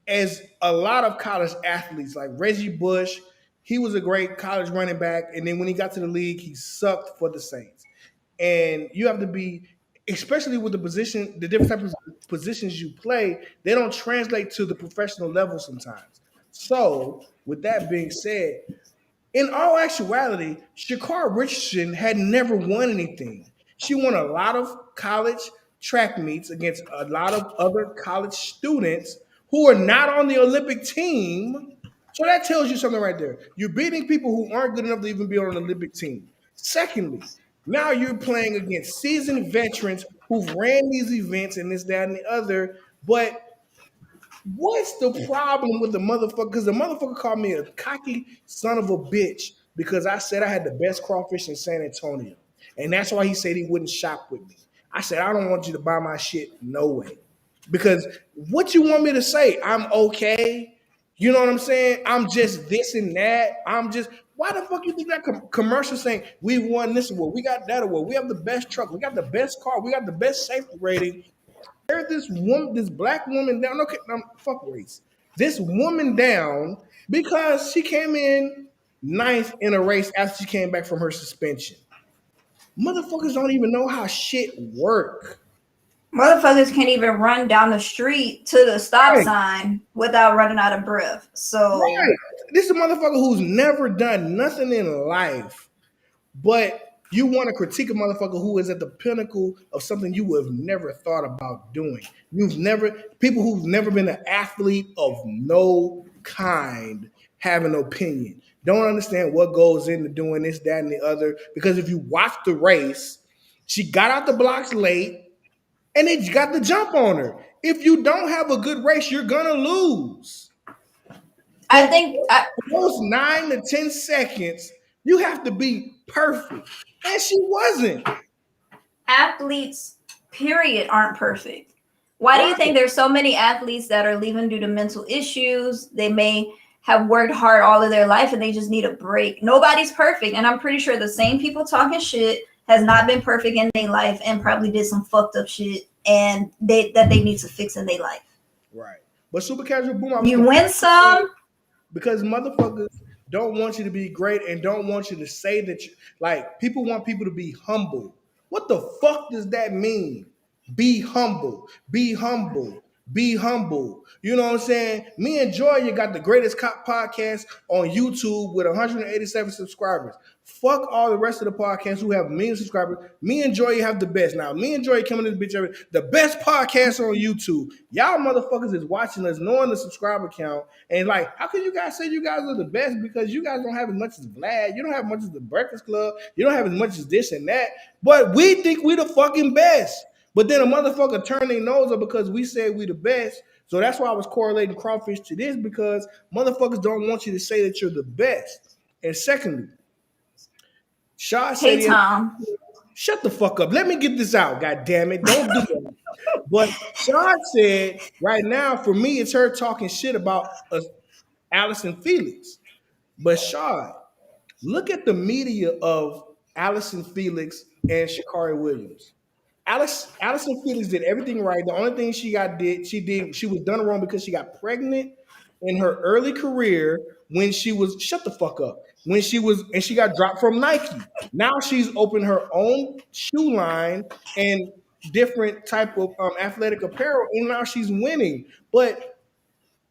as a lot of college athletes, like Reggie Bush, he was a great college running back, and then when he got to the league, he sucked for the Saints. And you have to be, especially with the different types of positions you play, they don't translate to the professional level sometimes. So, with that being said, in all actuality, Shakar Richardson had never won anything. She won a lot of college track meets against a lot of other college students who are not on the Olympic team. So that tells you something right there. You're beating people who aren't good enough to even be on an Olympic team. Secondly, now you're playing against seasoned veterans who've ran these events and this, that, and the other, but what's the problem with the motherfucker? Because the motherfucker called me a cocky son of a bitch because I said I had the best crawfish in San Antonio. And that's why he said he wouldn't shop with me. I said, I don't want you to buy my shit. No way. Because what you want me to say? I'm okay. You know what I'm saying? I'm just this and that. Why the fuck you think that commercial saying we won this award? We got that award. We have the best truck. We got the best car. We got the best safety rating. This black woman down. Okay, fuck race. This woman down because she came in ninth in a race after she came back from her suspension. Motherfuckers don't even know how shit work. Motherfuckers can't even run down the street to the stop Right, sign without running out of breath. So right. This is a motherfucker who's never done nothing in life. But you want to critique a motherfucker who is at the pinnacle of something you would have never thought about doing. People who've never been an athlete of no kind have an opinion. Don't understand what goes into doing this, that, and the other. Because if you watch the race, She got out the blocks late, and they got the jump on her. If you don't have a good race, you're gonna lose. I For think those 9 to 10 seconds, you have to be perfect, and she wasn't. athletes, period, aren't perfect. Why do you Right. think there's so many athletes that are leaving due to mental issues? They may have worked hard all of their life and they just need a break. Nobody's perfect. And I'm pretty sure the same people talking shit has not been perfect in their life and probably did some fucked up shit and they need to fix in their life. Right. But super casual boom, I was You win some. because motherfuckers don't want you to be great and don't want you to say that you like people want people to be humble. What the fuck does that mean? Be humble, be humble, be humble. You know what I'm saying? Me and Joya got the greatest cop podcast on YouTube with 187 subscribers. Fuck all the rest of the podcasts who have a million subscribers. Me and Joya have the best. Now, me and Joya coming to this bitch the best podcast on YouTube. Y'all motherfuckers is watching us, knowing the subscriber count, and like, how can you guys say you guys are the best? Because you guys don't have as much as Vlad, you don't have as much as the Breakfast Club, you don't have as much as this and that. But we think we the fucking best. But then a motherfucker turn their nose up because we said we the best. So that's why I was correlating crawfish to this, because motherfuckers don't want you to say that you're the best. And secondly, Shaw said, Hey, Tom. shut the fuck up. Let me get this out, god damn it. Don't do that. But Shaw said, right now, for me, it's her talking shit about Allison Felix. But Shaw, look at the media of Allison Felix and Sha'Carri Williams. Allison Felix did everything right. The only thing she was done wrong because she got pregnant in her early career when she was shut the fuck up. When she was and she got dropped from Nike. Now she's opened her own shoe line and different type of athletic apparel, and now she's winning. But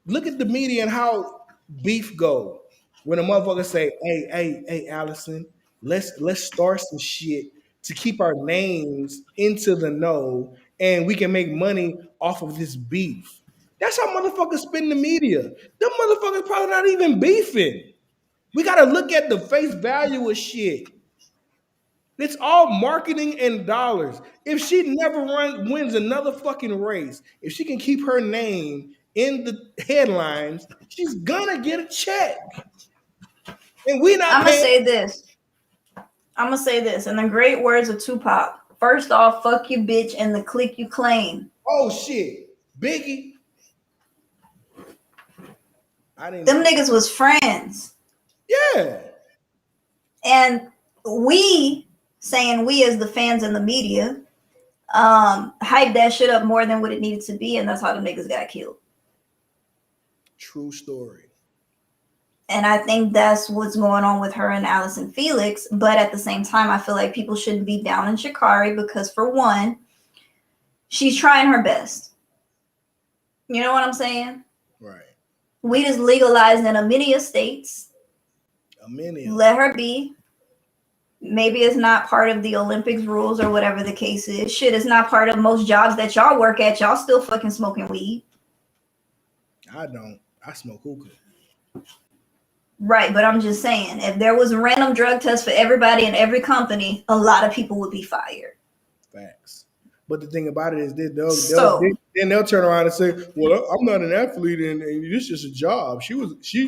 look at the media and how beef go when a motherfucker say, hey, Allison, let's start some shit to keep our names into the know and we can make money off of this beef. That's how motherfuckers spin the media. Them motherfuckers probably not even beefing. We gotta look at the face value of shit. It's all marketing and dollars. If she never wins another fucking race, if she can keep her name in the headlines, she's gonna get a check. And we not I'm gonna paying. say this. I'm gonna say this in the great words of Tupac. First off, fuck you, bitch, and the clique you claim. Oh shit, Biggie. I didn't. Them niggas was friends. Yeah. And we, saying we as the fans and the media, hyped that shit up more than what it needed to be, and that's how the niggas got killed. True story. And I think that's what's going on with her and Allison Felix. But at the same time, I feel like people shouldn't be down on Sha'Carri because, for one, she's trying her best. You know what I'm saying? Right. We just legalized in a many states. Let her be. Maybe it's not part of the Olympics rules or whatever the case is. Shit, it's not part of most jobs that y'all work at. Y'all still fucking smoking weed. I don't. I smoke hookah. Right, but I'm just saying, if there was a random drug test for everybody in every company, a lot of people would be fired. Facts. But the thing about it is, they'll turn around and say, "Well, I'm not an athlete, and this is a job." She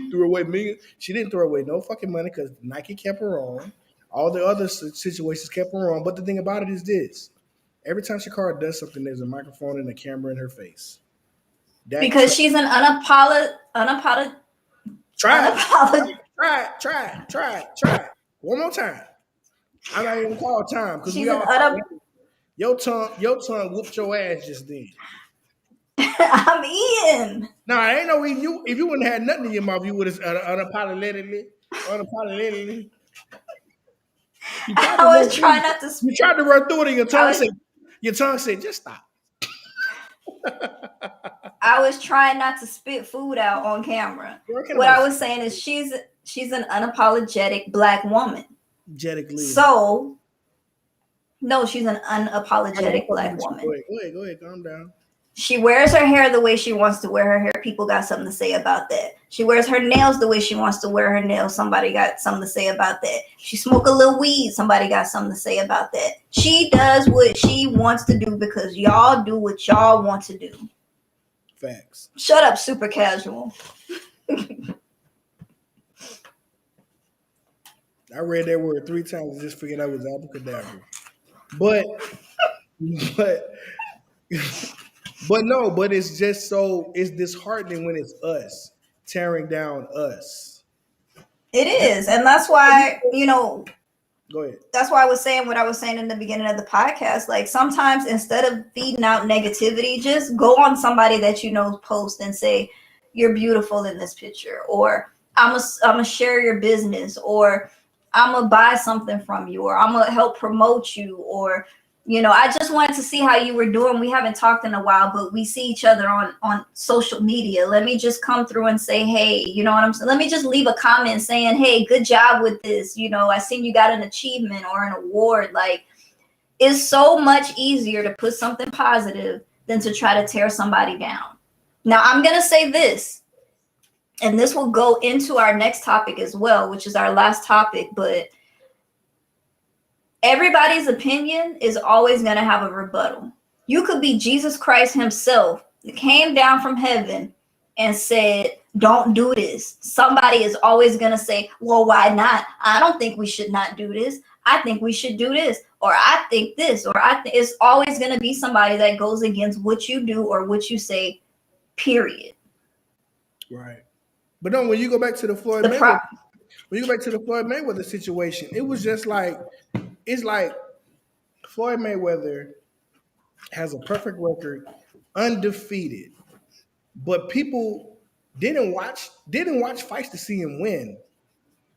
threw away millions. She didn't throw away no fucking money because Nike kept her on. All the other situations kept her on. But the thing about it is this: every time Sha'Carri does something, there's a microphone and a camera in her face. Because she's an Try it. One more time. I'm not even call time because we all. Your tongue whooped your ass just then. I'm eating. Nah, I ain't no reason you. If you wouldn't have had nothing in your mouth, you would have unapologetically. I was trying not to. You tried to run through it, and your tongue said, "Just stop." I was trying not to spit food out on camera. What I was saying is she's an unapologetic Black woman. So, no, she's an unapologetic Black woman. Go ahead, calm down. She wears her hair the way she wants to wear her hair. People got something to say about that. She wears her nails the way she wants to wear her nails. Somebody got something to say about that. She smoke a little weed. Somebody got something to say about that. She does what she wants to do because y'all do what y'all want to do. Facts. Shut up, super casual. I read that word 3 times and just figured out it was abracadabra. But but no, but it's just so it's disheartening when it's us tearing down us. It is. And that's why, you know, Go ahead. that's why I was saying what I was saying in the beginning of the podcast. Like sometimes instead of feeding out negativity, just go on somebody that you know post and say, you're beautiful in this picture, or I'm gonna share your business, or I'm gonna buy something from you, or I'm gonna help promote you, or you know, I just wanted to see how you were doing. We haven't talked in a while, but we see each other on social media. Let me just come through and say, hey, you know what I'm saying? Let me just leave a comment saying, hey, good job with this. You know, I seen you got an achievement or an award. Like, it's so much easier to put something positive than to try to tear somebody down. Now, I'm going to say this, and this will go into our next topic as well, which is our last topic, but everybody's opinion is always going to have a rebuttal. You could be Jesus Christ himself that came down from heaven and said, don't do this. Somebody is always going to say, well, why not? I don't think we should not do this. I think we should do this. Or I think this. Or it's always going to be somebody that goes against what you do or what you say, period. Right. But no, when you go back to the Floyd Mayweather situation, it was just like it's like Floyd Mayweather has a perfect record, undefeated, but people didn't watch fights to see him win.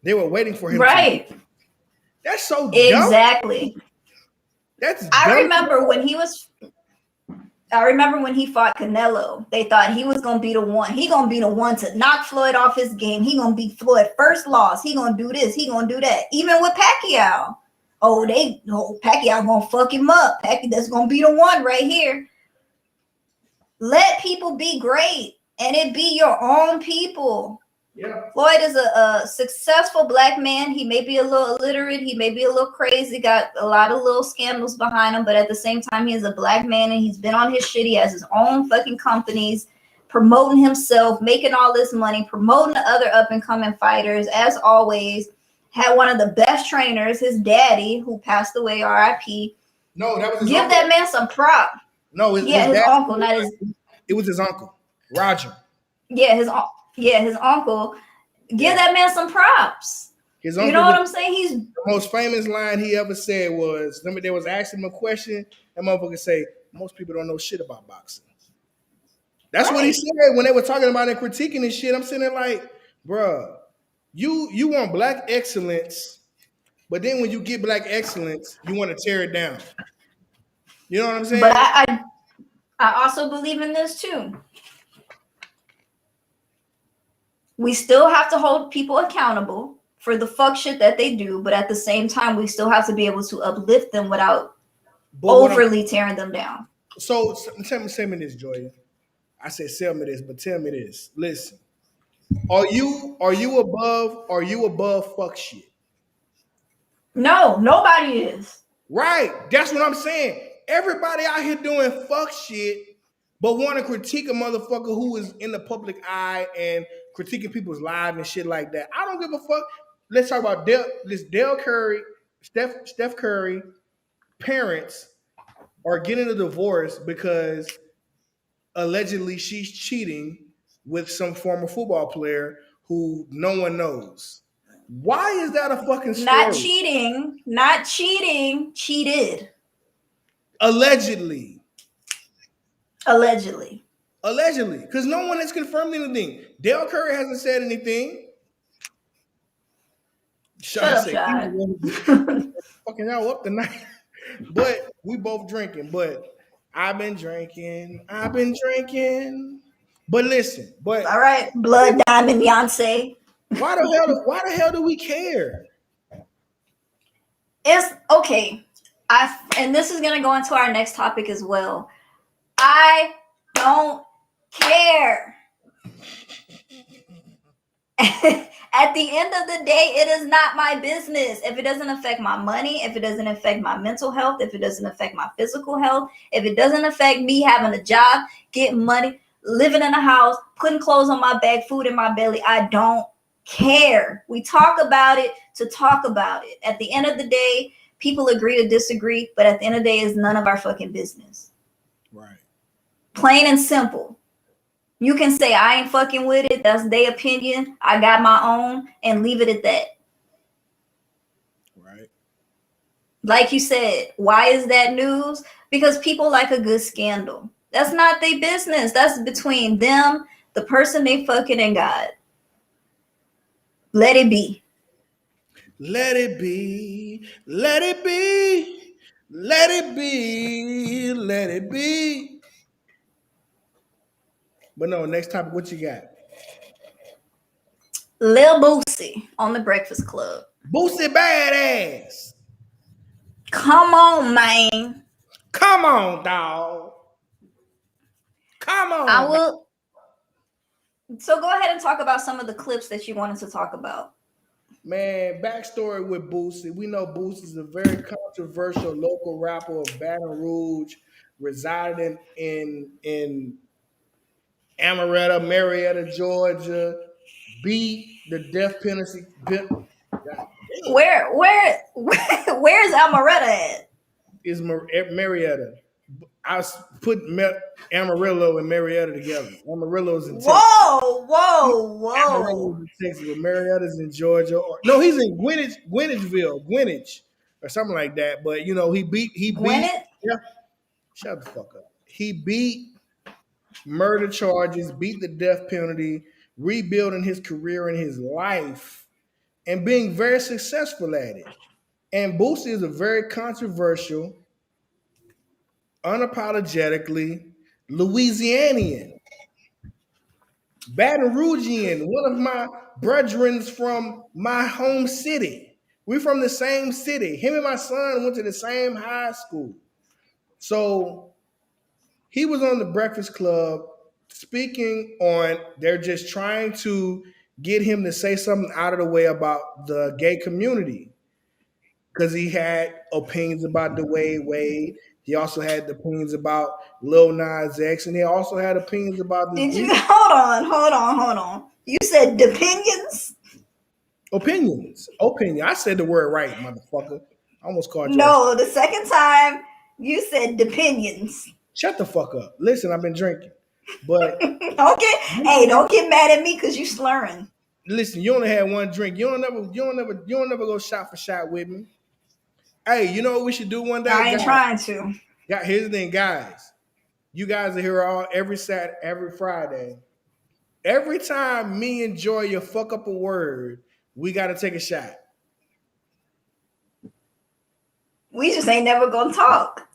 They were waiting for him to win. That's so dumb. Exactly. That's I remember when he fought Canelo. They thought he was gonna be the one. He gonna be the one to knock Floyd off his game. He gonna beat Floyd first loss. He gonna do this. He gonna do that. Even with Pacquiao. Pacquiao gonna fuck him up. That's gonna be the one right here. Let people be great, and it be your own people. Yeah. Floyd is a successful black man. He may be a little illiterate. He may be a little crazy. Got a lot of little scandals behind him. But at the same time, he is a black man, and he's been on his shit. He has his own fucking companies, promoting himself, making all this money, promoting the other up-and-coming fighters. As always, had one of the best trainers, his daddy, who passed away, R.I.P. No, that was his Give uncle. that man some prop. No, his uncle, not his. It was his uncle, Roger. Yeah, his uncle. Give that man some props. His uncle, you know what I'm saying? He's the most famous line he ever said was, they was asking him a question, that motherfucker say, most people don't know shit about boxing. That's right. What he said when they were talking about it, critiquing and shit. I'm sitting there like, bruh, you want black excellence, but then when you get black excellence, you want to tear it down. You know what I'm saying? But I also believe in this too. We still have to hold people accountable for the fuck shit that they do, but at the same time, we still have to be able to uplift them without overly tearing them down. So tell me this, Joya. I said, sell me this, but tell me this. Listen, are you above fuck shit? No, nobody is. Right. That's what I'm saying. Everybody out here doing fuck shit, but want to critique a motherfucker who is in the public eye and critiquing people's lives and shit like that. I don't give a fuck. Let's talk about Dale Curry, Steph Curry parents are getting a divorce because allegedly she's cheating with some former football player who no one knows. Why is that a fucking story? Not cheating, cheated. Allegedly. Because no one has confirmed anything. Dale Curry hasn't said anything. Shut up, Shad. Fucking y'all up tonight. But we both drinking. But I've been drinking. But listen. But all right, Blood Diamond Beyonce. Why the hell do we care? It's okay. And this is gonna go into our next topic as well. I don't care. At the end of the day, it is not my business. If it doesn't affect my money, if it doesn't affect my mental health, if it doesn't affect my physical health, if it doesn't affect me having a job, getting money, living in a house, putting clothes on my back, food in my belly, I don't care. We talk about it to talk about it. At the end of the day, people agree to disagree, but at the end of the day, it's none of our fucking business. Right. Plain and simple. You can say I ain't fucking with it. That's their opinion. I got my own, and leave it at that. Right. Like you said, why is that news? Because people like a good scandal. That's not their business. That's between them, the person they fucking, and God. Let it be. Let it be. Let it be. Let it be. Let it be. But no, next topic, what you got? Lil Boosie on the Breakfast Club. Boosie badass. Come on, man. Come on, dog. Come I on. will. So go ahead and talk about some of the clips that you wanted to talk about. Man, backstory with Boosie. We know Boosie is a very controversial local rapper of Baton Rouge, residing in Amaretta, Marietta, Georgia. Beat the death penalty. God damn. Where's Almaretta at? Is Marietta. I put Amarillo and Marietta together. Amarillo's in Texas. Whoa. Amarillo's in Texas, but Marietta's in Georgia. No, he's in Greenwich, or something like that. But you know, he beat. Gwyneth? Yeah, shut the fuck up. He beat murder charges, beat the death penalty, rebuilding his career and his life, and being very successful at it. And Boosie is a very controversial, unapologetically Louisianian, Baton Rougean, one of my brethrens from my home city. We're from the same city. Him and my son went to the same high school. So he was on the Breakfast Club speaking on, they're just trying to get him to say something out of the way about the gay community, because he had opinions about Dwayne Wade. He also had opinions about Lil Nas X, and he also had opinions about Did you this hold on. You said opinions? opinions. Opinion. I said the word right, motherfucker. I almost called you. No, the second time you said opinions. Shut the fuck up. Listen, I've been drinking, but Okay. Hey, don't get mad at me because you slurring. listen, you only had one drink. You don't never go shot for shot with me. Hey, you know what we should do one day, I ain't guys? trying to. Here's the thing, guys. You guys are here all every Saturday, every Friday. Every time me and Joy fuck up a word, we got to take a shot. We just ain't never gonna talk.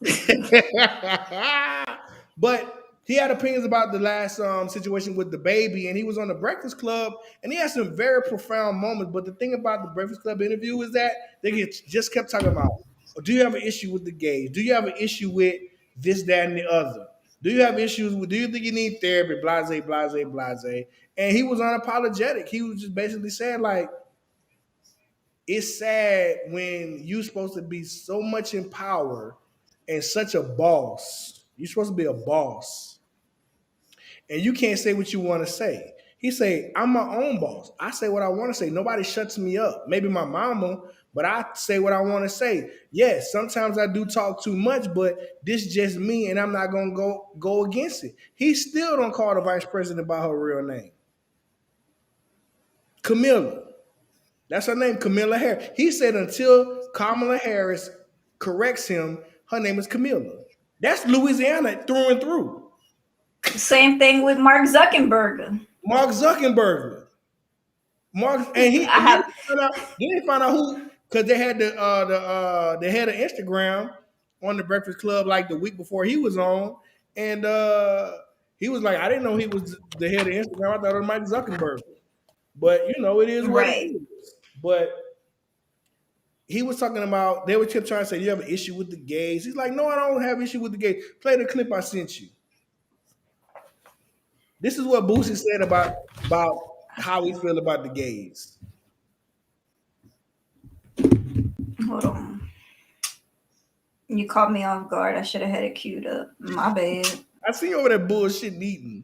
But he had opinions about the last situation with the baby, and he was on the Breakfast Club, and he had some very profound moments. But the thing about the Breakfast Club interview is that just kept talking about, do you have an issue with the gays? Do you have an issue with this, that, and the other? Do you have issues with, do you think you need therapy? Blase, blase, blase. And he was unapologetic. He was just basically saying, like, it's sad when you're supposed to be so much in power and such a boss. You're supposed to be a boss, and you can't say what you want to say. He say, I'm my own boss. I say what I want to say. Nobody shuts me up. Maybe my mama, but I say what I want to say. Yes, sometimes I do talk too much, but this just me, and I'm not gonna go against it. He still don't call the vice president by her real name. Camilla. That's her name, Camilla Harris. He said until Kamala Harris corrects him, her name is Camilla. That's Louisiana through and through. Same thing with Mark Zuckerberg. Mark Zuckerberg. And he I have then he found out who, because they had they had an Instagram on the Breakfast Club like the week before he was on, and he was like, I didn't know he was the head of Instagram. I thought it was Mike Zuckerberg. But you know, it is what it right. is. But he was talking about, they were kept trying to say, you have an issue with the gays. He's like, no, I don't have an issue with the gays. Play the clip I sent you. This is what Boosie said about how he feel about the gays. Hold on. You caught me off guard. I should have had it queued up. My bad. I see you over there bullshit eating.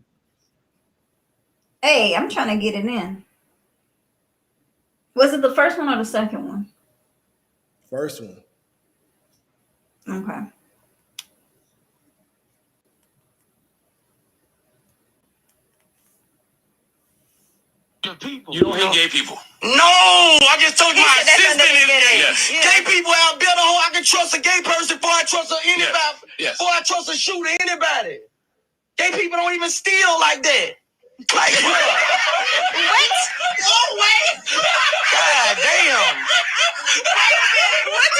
Hey, I'm trying to get it in. Was it the first one or the second one? First one. Okay. People. You don't hate gay people. No, I just told you my assistant is gay. Yes. Gay people out there, I can trust a gay person before I trust anybody. Yes. Before I trust a shooter, anybody. Gay people don't even steal like that. Like what? What? Oh wait! God damn! What?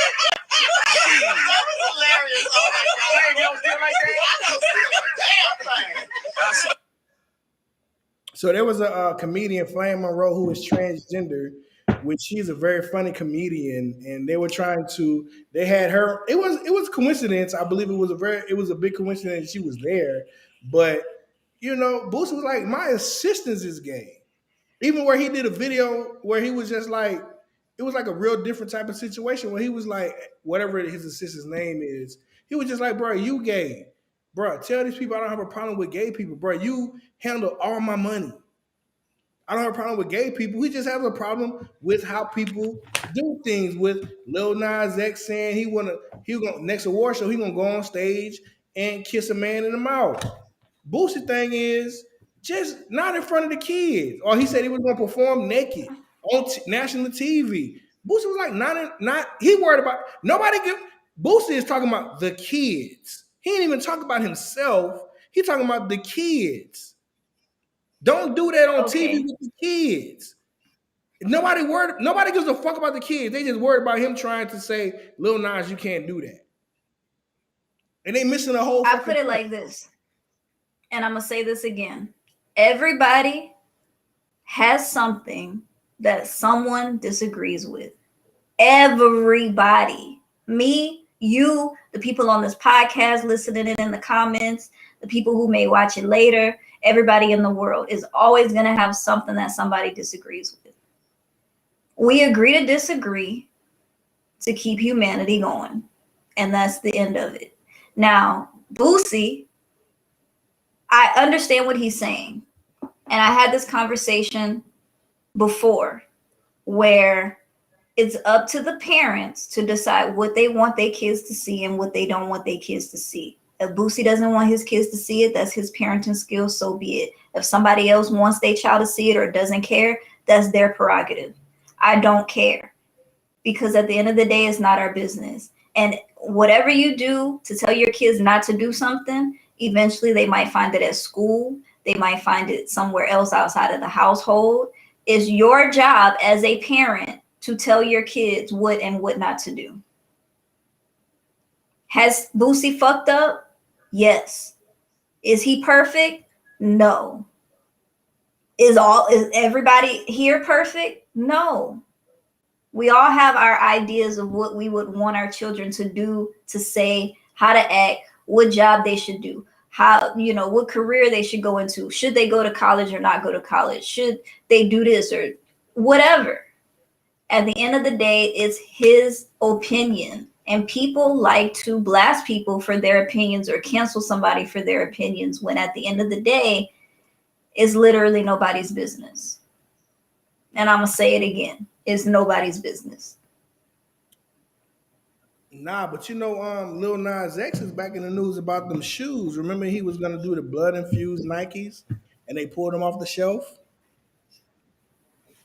That was hilarious. Oh my God! You don't steal like that? I don't steal a damn thing. So there was a comedian, Flame Monroe, who is transgender, which she's a very funny comedian, and they were trying to. They had her. It was coincidence. I believe it was a big coincidence she was there, but Boosie was like, my assistant is gay. Even where he did a video where he was just like, it was like a real different type of situation where he was like, whatever his assistant's name is, he was just like, bro, you gay. Bro, tell these people I don't have a problem with gay people. Bro, you handle all my money. I don't have a problem with gay people. He just has a problem with how people do things. With Lil Nas X saying he gonna next award show, he gonna go on stage and kiss a man in the mouth. Boosie thing is just not in front of the kids. Or he said he was gonna perform naked on national TV. Boosie was like, not he worried about nobody give. Boosie is talking about the kids. He ain't even talking about himself. He talking about the kids. Don't do that on TV with the kids. Nobody gives a fuck about the kids. They just worried about him trying to say, Lil Nas, you can't do that. And they missing a whole. I put it like this, and I'm gonna say this again. Everybody has something that someone disagrees with. Everybody. Me, you, the people on this podcast listening in the comments, the people who may watch it later, everybody in the world is always going to have something that somebody disagrees with. We agree to disagree to keep humanity going. And that's the end of it. Now, Boosie, I understand what he's saying. And I had this conversation before where it's up to the parents to decide what they want their kids to see and what they don't want their kids to see. If Boosie doesn't want his kids to see it, that's his parenting skills, so be it. If somebody else wants their child to see it or doesn't care, that's their prerogative. I don't care, because at the end of the day, it's not our business. And whatever you do to tell your kids not to do something, eventually they might find it at school. They might find it somewhere else outside of the household. It's your job as a parent to tell your kids what and what not to do. Has Boosie fucked up? Yes. Is he perfect? No. Is everybody here perfect? No. We all have our ideas of what we would want our children to do, to say, how to act, what job they should do, how, what career they should go into. Should they go to college or not go to college? Should they do this or whatever? At the end of the day, it's his opinion. And people like to blast people for their opinions or cancel somebody for their opinions, when at the end of the day, it's literally nobody's business. And I'm going to say it again. It's nobody's business. Nah, but Lil Nas X is back in the news about them shoes. Remember he was going to do the blood-infused Nikes, and they pulled them off the shelf?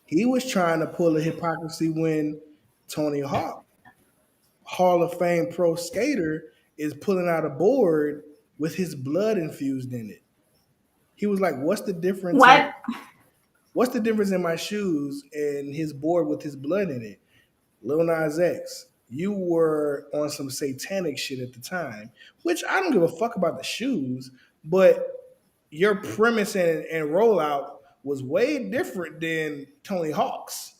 He was trying to pull a hypocrisy when Tony Hawk, Hall of Fame pro skater, is pulling out a board with his blood infused in it. He was like, what's the difference? What's the difference in my shoes and his board with his blood in it? Lil Nas X, you were on some satanic shit at the time, which I don't give a fuck about the shoes, but your premise and rollout was way different than Tony Hawk's.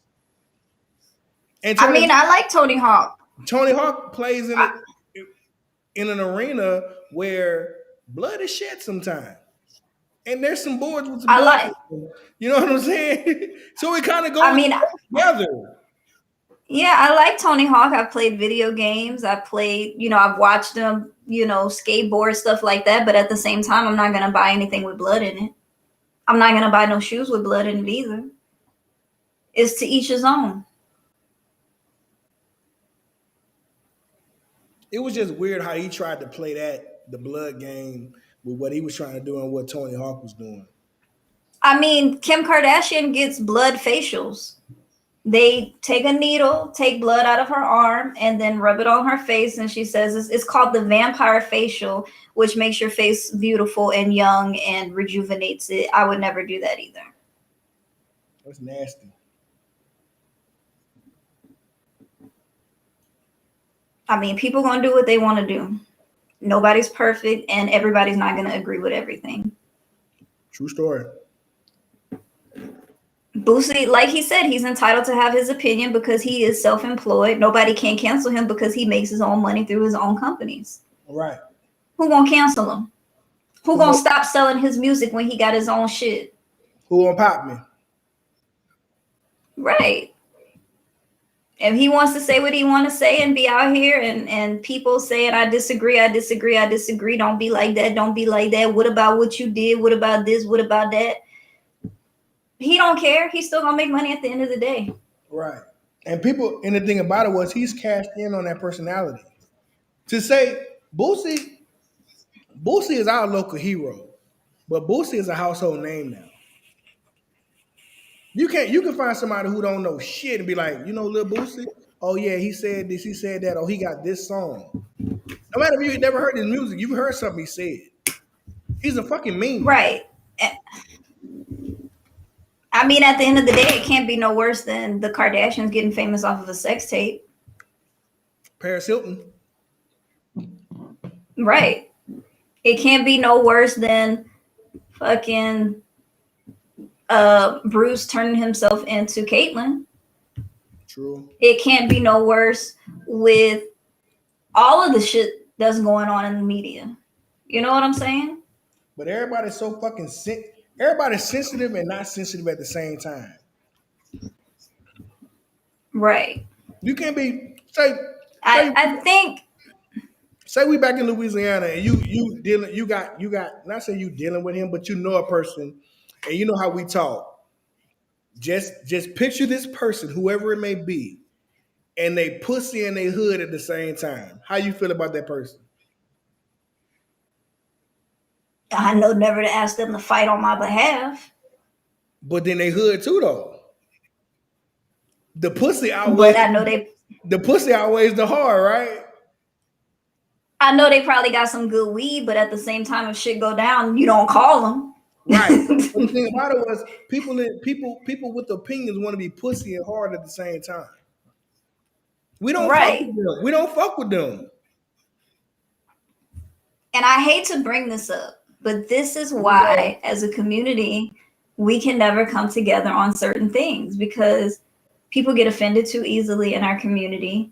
And I like Tony Hawk. Tony Hawk plays in an arena where blood is shed sometimes. And there's some boards with some I blood. like. You know what I'm saying? So it kind of I goes mean, together. yeah, I like Tony Hawk. I've played video games. I played, I've watched them, skateboard, stuff like that. But at the same time, I'm not gonna buy anything with blood in it. I'm not gonna buy no shoes with blood in it either. It's to each his own. It was just weird how he tried to play the blood game with what he was trying to do and what Tony Hawk was doing. I mean, Kim Kardashian gets blood facials. They take a needle, take blood out of her arm, and then rub it on her face. And she says it's called the vampire facial, which makes your face beautiful and young and rejuvenates it. I would never do that either. That's nasty. I mean, people gonna do what they want to do. Nobody's perfect, and everybody's not gonna agree with everything. True story. Boosie, like he said, he's entitled to have his opinion because he is self-employed. Nobody can cancel him because he makes his own money through his own companies. Right. Who gonna cancel him? Who gonna stop selling his music when he got his own shit? Who gonna pop me? Right. If he wants to say what he want to say and be out here and people saying, I disagree, don't be like that. What about what you did? What about this? What about that? He don't care. He's still gonna make money at the end of the day. Right. And the thing about it was he's cashed in on that personality. To say Boosie is our local hero, but Boosie is a household name now. You can find somebody who don't know shit and be like, Lil Boosie? Oh yeah, he said this, he said that, oh he got this song. No matter if you never heard his music, you've heard something he said. He's a fucking meme. Right. I mean, at the end of the day, it can't be no worse than the Kardashians getting famous off of a sex tape. Paris Hilton. Right. It can't be no worse than fucking Bruce turning himself into Caitlyn. True. It can't be no worse with all of the shit that's going on in the media. You know what I'm saying? But everybody's so fucking sick. Everybody's sensitive and not sensitive at the same time. Right. You can't be I think say we back in Louisiana and you got not saying you dealing with him, but you know a person and you know how we talk. Just picture this person, whoever it may be, and they pussy and they hood at the same time. How you feel about that person? I know never to ask them to fight on my behalf. But then they hood too though. The pussy But I know the hard, right? I know they probably got some good weed, but at the same time, if shit go down, you don't call them. Right. The thing about it was people with opinions want to be pussy and hard at the same time. We don't fuck with them. We don't fuck with them. And I hate to bring this up, but this is why, as a community, we can never come together on certain things because people get offended too easily in our community.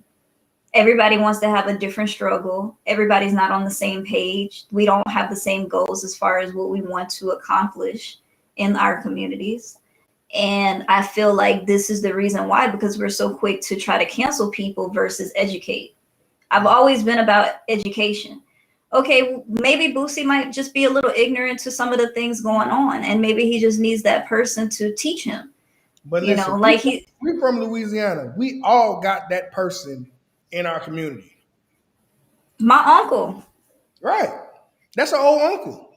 Everybody wants to have a different struggle. Everybody's not on the same page. We don't have the same goals as far as what we want to accomplish in our communities. And I feel like this is the reason why, because we're so quick to try to cancel people versus educate. I've always been about education. Okay, maybe Boosie might just be a little ignorant to some of the things going on, and maybe he just needs that person to teach him. But listen, we from Louisiana. We all got that person in our community. My uncle. Right. That's an old uncle.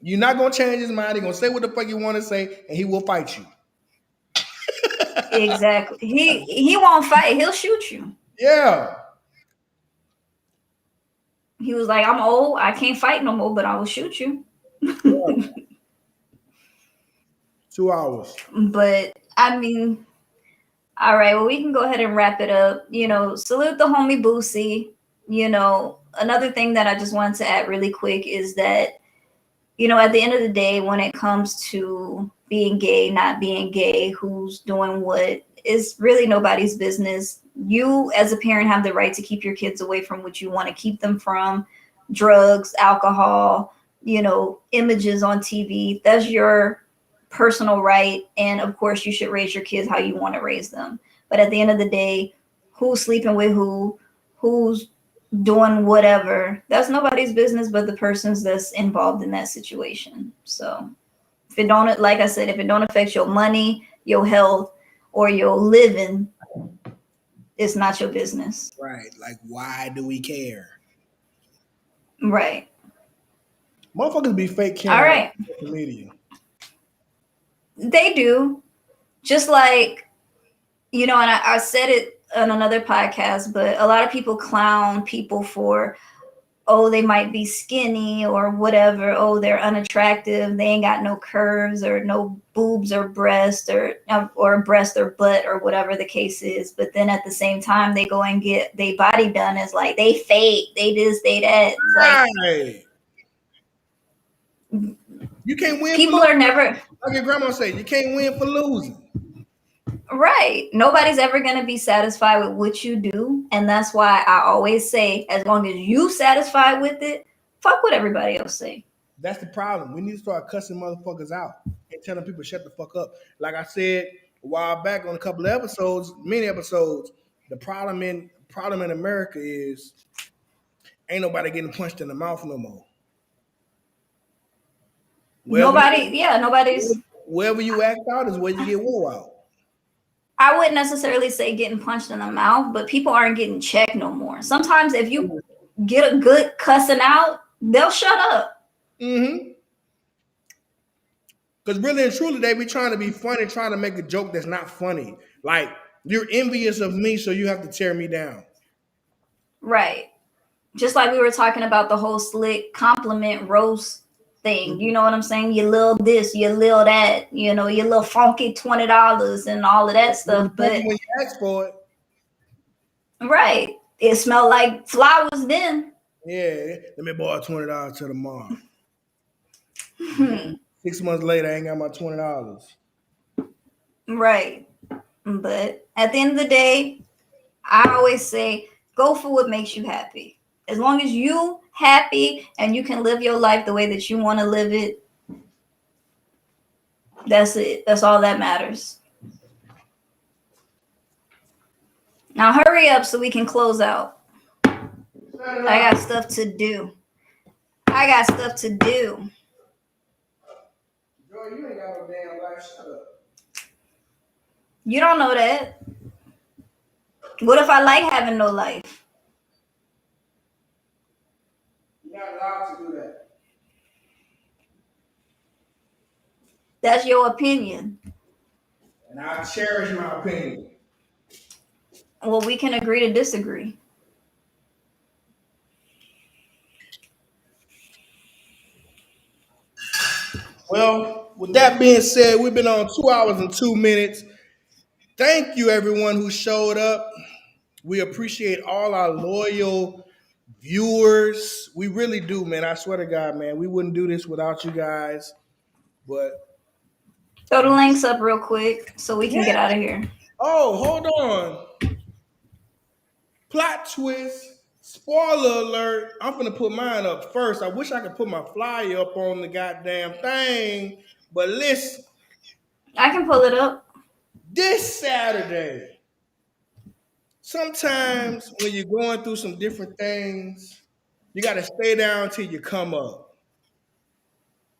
You're not going to change his mind. He's going to say what the fuck you want to say, and he will fight you. Exactly. He won't fight. He'll shoot you. Yeah. He was like, I'm old. I can't fight no more, but I will shoot you. Yeah. 2 hours. But, I mean... All right, well, we can go ahead and wrap it up. Salute the homie Boosie. Another thing that I just wanted to add really quick is that, at the end of the day, when it comes to being gay, not being gay, who's doing what, is really nobody's business. You, as a parent, have the right to keep your kids away from what you want to keep them from: drugs, alcohol, images on TV. That's your personal right. And of course, you should raise your kids how you want to raise them. But at the end of the day, who's sleeping with who's doing whatever, that's nobody's business but the person's that's involved in that situation. So if it don't, like I said, if it don't affect your money, your health, or your living, it's not your business. Right. Like, why do we care? Right. Motherfuckers be fake All caring right. on social media. They do. Just like, and I said it on another podcast, but a lot of people clown people for, oh, they might be skinny or whatever. Oh, they're unattractive. They ain't got no curves or no boobs or breast or breast or butt or whatever the case is. But then at the same time, they go and get their body done as like they fake, they this, they that. It's right. You can't win. People are never, like your grandma said, you can't win for losing. right. Nobody's ever going to be satisfied with what you do. And that's why I always say, as long as you satisfied with it, fuck what everybody else say. That's the problem. We need to start cussing motherfuckers out and telling people shut the fuck up. Like I said a while back on a couple of episodes, many episodes, the problem in America is ain't nobody getting punched in the mouth no more. Nobody's. Wherever you act out is where you get wore out. I wouldn't necessarily say getting punched in the mouth, but people aren't getting checked no more. Sometimes if you get a good cussing out, they'll shut up. Mm-hmm. Because really and truly, they be trying to be funny, trying to make a joke that's not funny. Like, you're envious of me, so you have to tear me down. Right. Just like we were talking about the whole slick compliment roast thing. You know what I'm saying? You little this, you little that, your little funky $20 and all of that stuff. But when you ask for it. Right. It smelled like flowers then. Yeah. Let me borrow $20 till tomorrow. 6 months later, I ain't got my $20. Right. But at the end of the day, I always say, go for what makes you happy. As long as you happy and you can live your life the way that you want to live it, that's it. That's all that matters. Now hurry up so we can close out. I got stuff to do. Girl, you ain't got no damn life. Shut up. You don't know that. What if I like having no life? You're not allowed to do that. That's your opinion. And I cherish my opinion. Well, we can agree to disagree. Well, with that being said, we've been on 2 hours and 2 minutes. Thank you, everyone who showed up. We appreciate all our loyal viewers. We really do, man. I swear to God, man. We wouldn't do this without you guys. But throw the links up real quick so we can get out of here. Oh, hold on. Plot twist. Spoiler alert. I'm going to put mine up first. I wish I could put my flyer up on the goddamn thing. But listen. I can pull it up. This Saturday, sometimes when you're going through some different things, you got to stay down till you come up.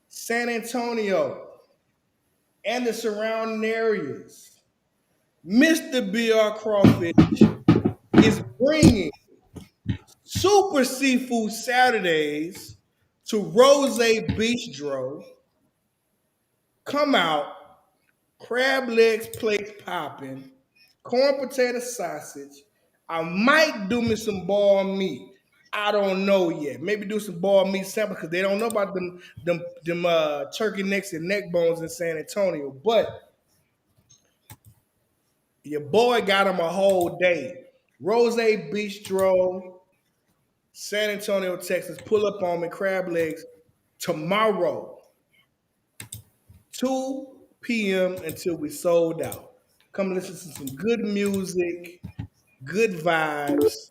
San Antonio and the surrounding areas, Mr. B.R. Crawfish is bringing Super Seafood Saturdays to Rose Bistro. Come out, crab legs plates popping, corn potato sausage. I might do me some boiled meat. I don't know yet. Maybe do some boiled meat sample because they don't know about them turkey necks and neck bones in San Antonio. But your boy got them a whole day. Rose Bistro, San Antonio, Texas. Pull up on me, crab legs, tomorrow, 2 p.m. until we sold out. Come listen to some good music, good vibes.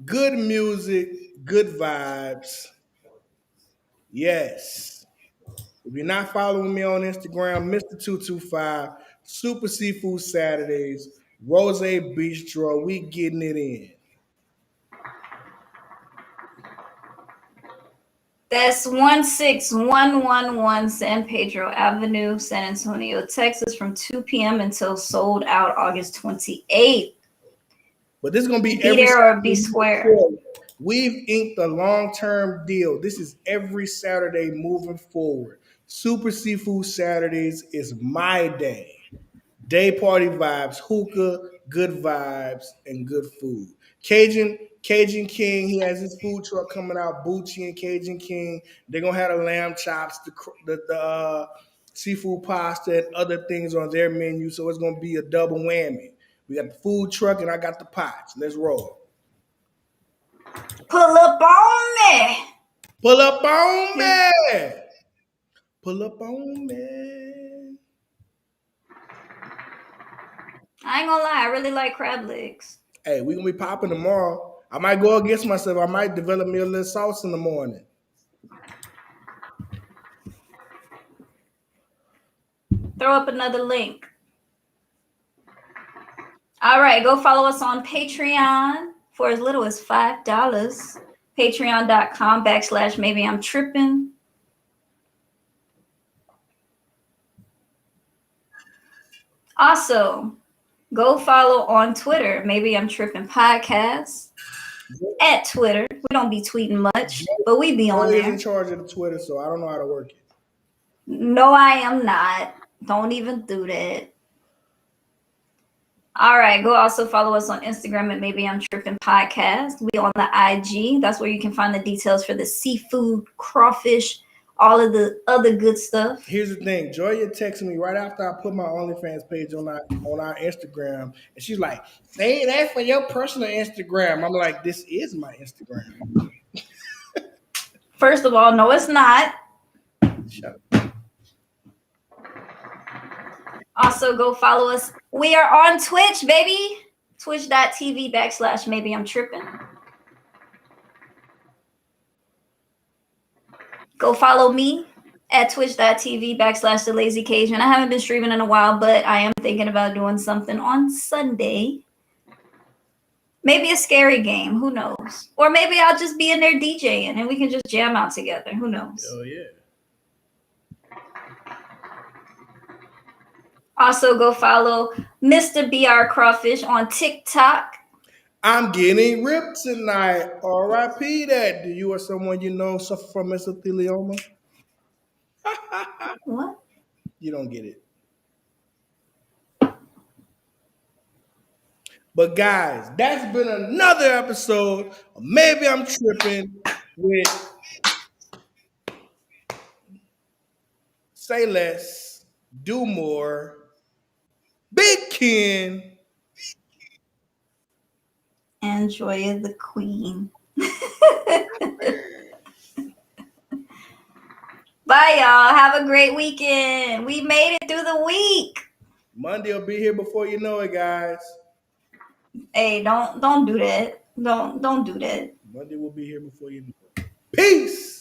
Good music, good vibes. Yes. If you're not following me on Instagram, Mr225, Super Seafood Saturdays, Rose Bistro, we getting it in. That's 16111 San Pedro Avenue, San Antonio, Texas, from 2 p.m. until sold out August 28th. But this is going to be Be every there or Saturday be moving square. forward. We've inked a long-term deal. This is every Saturday moving forward. Super Seafood Saturdays is my day. Day party vibes, hookah, good vibes, and good food. Cajun King, he has his food truck coming out. Bucci and Cajun King, they're gonna have the lamb chops, the seafood pasta, and other things on their menu. So it's gonna be a double whammy. We got the food truck, and I got the pots. Let's roll. Pull up on me. Pull up on me. Pull up on me. I ain't gonna lie, I really like crab legs. Hey, we gonna be popping tomorrow. I might go against myself. I might develop me a little sauce in the morning. Throw up another link. All right, go follow us on Patreon for as little as $5. Patreon.com/MayBeImTrippin. Also, go follow on Twitter, Maybe I'm Trippin Podcast. At Twitter. We don't be tweeting much, but we be on Joy is there. in charge of the Twitter, so I don't know how to work it. No, I am not. Don't even do that. All right, go also follow us on Instagram at Maybe I'm Trippin Podcast. We on the IG. That's where you can find the details for the seafood, crawfish, all of the other good stuff. Here's the thing. Joy had texted me right after I put my OnlyFans page on our Instagram, and she's like, "Say that for your personal Instagram." I'm like, "This is my Instagram." First of all, no, it's not. Shut up. Also, go follow us. We are on Twitch, baby. Twitch.tv/MayBeImTrippin. Go follow me at twitch.tv/TheLazyCajun. I haven't been streaming in a while, but I am thinking about doing something on Sunday. Maybe a scary game. Who knows? Or maybe I'll just be in there DJing and we can just jam out together. Who knows? Oh, yeah. Also, go follow Mr. BR Crawfish on TikTok. I'm getting ripped tonight. R.I.P. that. Do you or someone you know suffer from mesothelioma? What? You don't get it. But guys, that's been another episode of Maybe I'm Trippin with Say Less, Do More, Big Ken, And Joy of the Queen. Bye, y'all. Have a great weekend. We made it through the week. Monday will be here before you know it, guys. Hey, don't do that. Don't do that. Monday will be here before you know it. Peace.